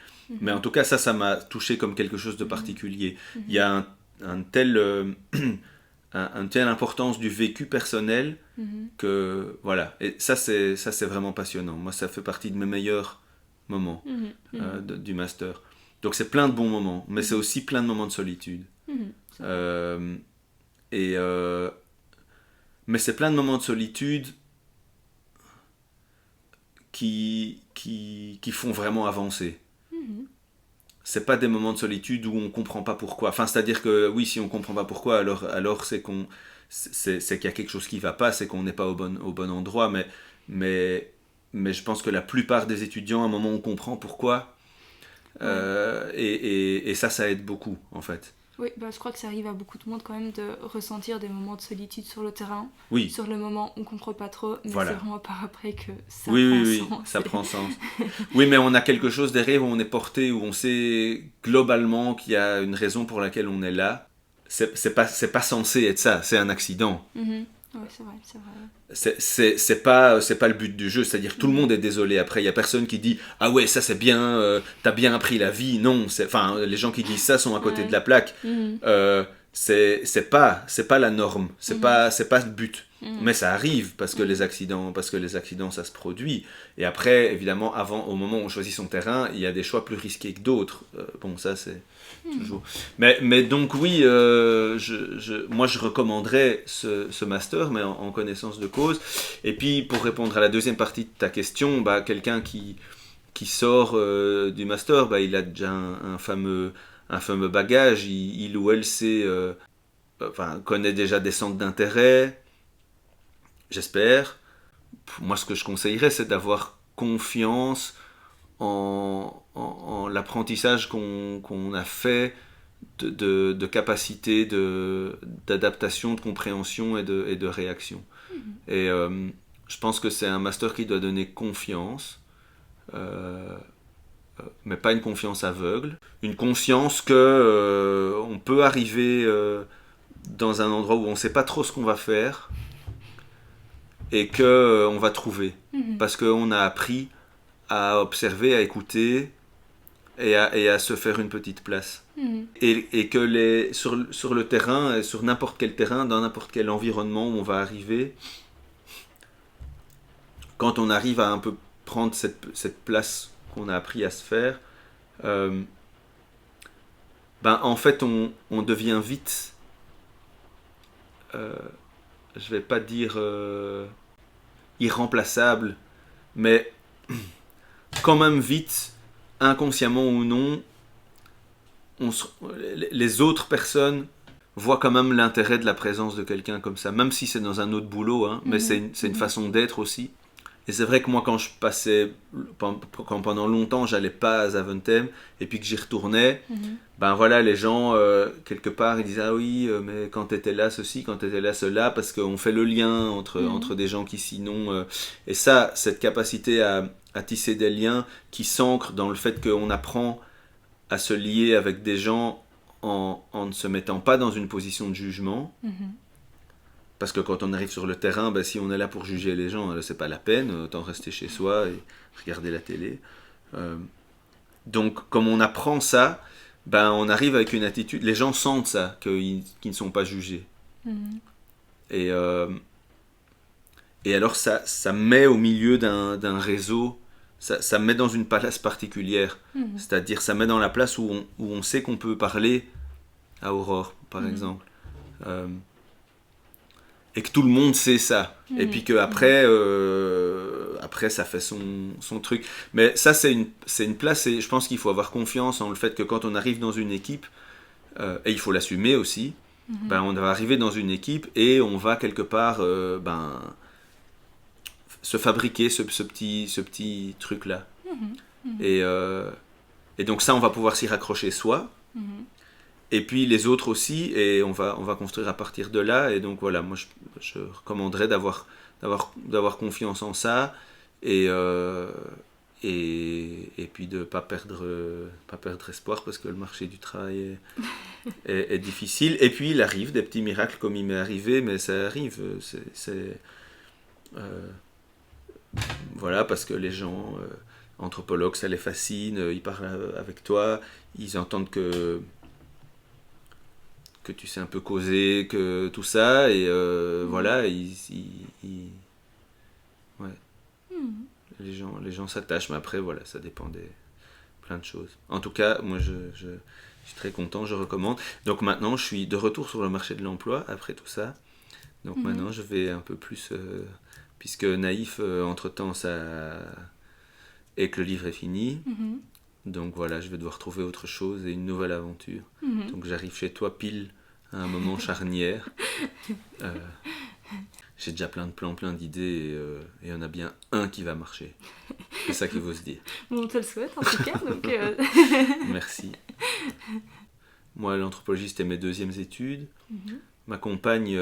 B: en tout cas, ça m'a touché comme quelque chose de particulier. Il y a une telle importance du vécu personnel que voilà, et ça c'est vraiment passionnant. Moi, ça fait partie de mes meilleurs moments du master. Donc c'est plein de bons moments, mais c'est aussi plein de moments de solitude. Mais c'est plein de moments de solitude qui font vraiment avancer. C'est pas des moments de solitude où on comprend pas pourquoi. Enfin, c'est-à-dire que oui, si on comprend pas pourquoi, alors c'est qu'il y a quelque chose qui va pas, c'est qu'on n'est pas au bon endroit. Mais je pense que la plupart des étudiants, à un moment, on comprend pourquoi. Et ça aide beaucoup, en fait.
A: Oui, bah, je crois que ça arrive à beaucoup de monde quand même de ressentir des moments de solitude sur le terrain.
B: Oui.
A: Sur le moment, on comprend pas trop, mais
B: voilà.
A: c'est vraiment par après que ça prend sens.
B: Ça prend sens. Oui, mais on a quelque chose derrière où on est porté, où on sait globalement qu'il y a une raison pour laquelle on est là. C'est pas censé être ça, c'est un accident.
A: Oui, c'est vrai.
B: C'est pas le but du jeu, c'est-à-dire tout le monde est désolé après, il y a personne qui dit ah ouais, ça c'est bien, t'as bien appris la vie. Non, les gens qui disent ça sont à côté de la plaque. C'est pas la norme, c'est pas le but. Mais ça arrive parce que les accidents ça se produit. Et après, évidemment, au moment où on choisit son terrain, il y a des choix plus risqués que d'autres. Bon, ça c'est toujours. Mais donc oui, moi je recommanderais ce master, mais en connaissance de cause. Et puis pour répondre à la deuxième partie de ta question, bah, quelqu'un qui sort du master, bah, il a déjà un fameux bagage, il ou elle sait, connaît déjà des centres d'intérêt, j'espère. Moi, ce que je conseillerais, c'est d'avoir confiance en l'apprentissage qu'on a fait de capacité d'adaptation, de compréhension et de réaction. Et je pense que c'est un master qui doit donner confiance. mais pas une confiance aveugle. Une conscience que on peut arriver dans un endroit où on ne sait pas trop ce qu'on va faire et qu'on va trouver. Parce qu'on a appris à observer, à écouter et à se faire une petite place. Et que sur le terrain, sur n'importe quel terrain, dans n'importe quel environnement où on va arriver, quand on arrive à un peu prendre cette place qu'on a appris à se faire, en fait on devient vite, je vais pas dire irremplaçable, mais quand même vite, inconsciemment ou non, les autres personnes voient quand même l'intérêt de la présence de quelqu'un comme ça, même si c'est dans un autre boulot, hein, mais c'est une façon d'être aussi. Et c'est vrai que moi, quand pendant longtemps, j'allais pas à Zaventem, et puis que j'y retournais, les gens, quelque part, ils disaient « Ah oui, mais quand t'étais là, ceci, quand t'étais là, cela », parce qu'on fait le lien entre des gens qui sinon... et ça, cette capacité à tisser des liens qui s'ancrent dans le fait qu'on apprend à se lier avec des gens en ne se mettant pas dans une position de jugement. Parce que quand on arrive sur le terrain, si on est là pour juger les gens, c'est pas la peine, autant rester chez soi et regarder la télé. Donc, comme on apprend ça, on arrive avec une attitude, les gens sentent ça, qu'ils ne sont pas jugés. Et alors, ça met au milieu d'un réseau, ça met dans une place particulière. C'est-à-dire, ça met dans la place où on sait qu'on peut parler à Aurore, par exemple. Et que tout le monde sait ça. Et puis qu'après, après ça fait son truc. Mais ça, c'est une place, et je pense qu'il faut avoir confiance en le fait que quand on arrive dans une équipe, et il faut l'assumer aussi, on va arriver dans une équipe et on va quelque part se fabriquer ce petit truc-là. Et donc ça, on va pouvoir s'y raccrocher soi. Et puis les autres aussi, et on va construire à partir de là. Et donc voilà, moi je recommanderais d'avoir confiance en ça, et puis de ne pas perdre espoir, parce que le marché du travail est difficile. Et puis il arrive des petits miracles comme il m'est arrivé, mais ça arrive. Voilà, parce que les gens anthropologues, ça les fascine, ils parlent avec toi, ils entendent que tu sais un peu causer, que tout ça, et voilà, ouais. Les gens s'attachent, mais après, voilà, ça dépend plein de choses. En tout cas, moi, je suis très content, je recommande. Donc maintenant, je suis de retour sur le marché de l'emploi, après tout ça. Donc maintenant, je vais un peu plus... puisque Naïf, entre-temps, et que le livre est fini. Donc voilà, je vais devoir trouver autre chose et une nouvelle aventure. Donc j'arrive chez toi pile à un moment charnière. J'ai déjà plein de plans, plein d'idées, et il y en a bien un qui va marcher. C'est ça qu'il faut se dire.
A: Bon, on te le souhaite en tout cas. Donc
B: Merci. Moi, l'anthropologie, c'était mes deuxièmes études. Ma compagne,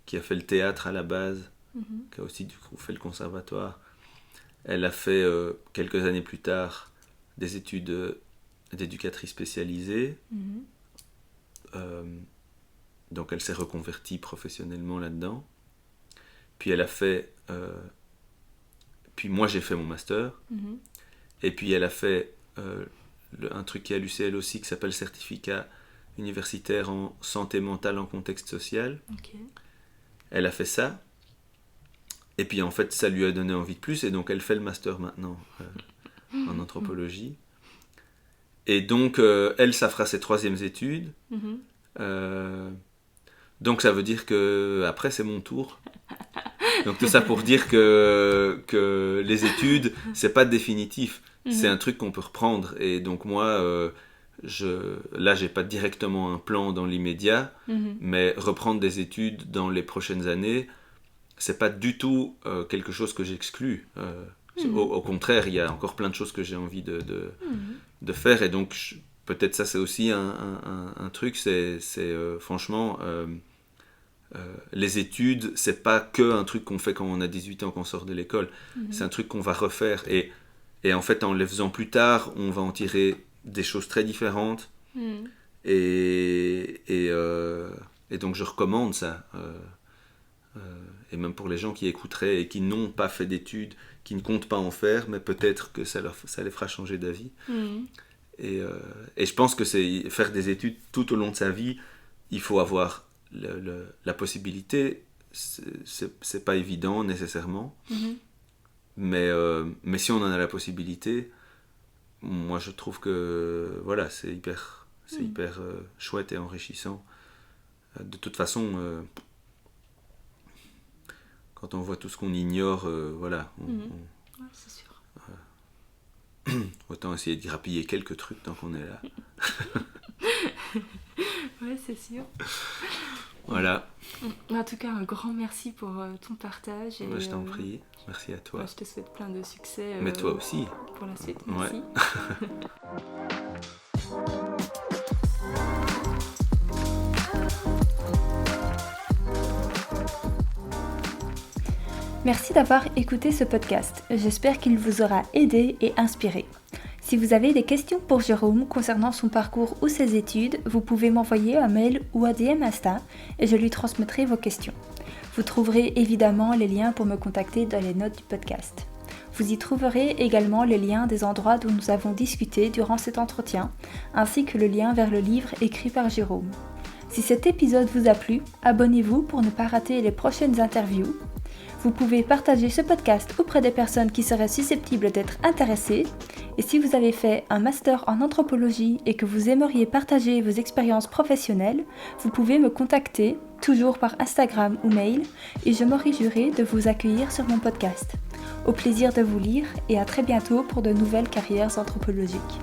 B: qui a fait le théâtre à la base, qui a aussi du coup fait le conservatoire, elle a fait quelques années plus tard des études d'éducatrice spécialisée. Donc elle s'est reconvertie professionnellement là-dedans. Puis elle a fait... puis moi j'ai fait mon master. Et puis elle a fait un truc qui est à l'UCL aussi, qui s'appelle certificat universitaire en santé mentale en contexte social. Elle a fait ça. Et puis en fait ça lui a donné envie de plus, et donc elle fait le master maintenant en anthropologie. Et donc elle, ça fera ses troisièmes études. Donc ça veut dire que après c'est mon tour. Donc tout ça pour dire que les études, c'est pas définitif. C'est un truc qu'on peut reprendre. Et donc moi, là j'ai pas directement un plan dans l'immédiat, mais reprendre des études dans les prochaines années, c'est pas du tout quelque chose que j'exclus. Au contraire, il y a encore plein de choses que j'ai envie de faire. Et donc peut-être ça c'est aussi un truc, c'est franchement... les études, c'est pas que un truc qu'on fait quand on a 18 ans, qu'on sort de l'école. C'est un truc qu'on va refaire. Et Et en fait, en les faisant plus tard, on va en tirer des choses très différentes. Et donc je recommande ça. Et même pour les gens qui écouteraient et qui n'ont pas fait d'études, qui ne comptent pas en faire, mais peut-être que ça les fera changer d'avis. Et je pense que c'est faire des études tout au long de sa vie, il faut avoir la possibilité. C'est pas évident nécessairement, mais si on en a la possibilité, moi je trouve que voilà, c'est hyper chouette et enrichissant. De toute façon, quand on voit tout ce qu'on ignore, voilà,
A: Ouais, c'est sûr.
B: Autant essayer de grappiller quelques trucs tant qu'on est là.
A: Ouais, c'est sûr.
B: Voilà.
A: En tout cas, un grand merci pour ton partage. Et,
B: Je t'en prie. Merci à toi.
A: Je te souhaite plein de succès.
B: Mais toi aussi.
A: Pour la suite. Merci.
B: Ouais.
A: Merci d'avoir écouté ce podcast. J'espère qu'il vous aura aidé et inspiré. Si vous avez des questions pour Jérôme concernant son parcours ou ses études, vous pouvez m'envoyer un mail ou un DM Insta et je lui transmettrai vos questions. Vous trouverez évidemment les liens pour me contacter dans les notes du podcast. Vous y trouverez également les liens des endroits dont nous avons discuté durant cet entretien, ainsi que le lien vers le livre écrit par Jérôme. Si cet épisode vous a plu, abonnez-vous pour ne pas rater les prochaines interviews. Vous pouvez partager ce podcast auprès des personnes qui seraient susceptibles d'être intéressées. Et si vous avez fait un master en anthropologie et que vous aimeriez partager vos expériences professionnelles, vous pouvez me contacter, toujours par Instagram ou mail, et je me réjouirai de vous accueillir sur mon podcast. Au plaisir de vous lire et à très bientôt pour de nouvelles carrières anthropologiques.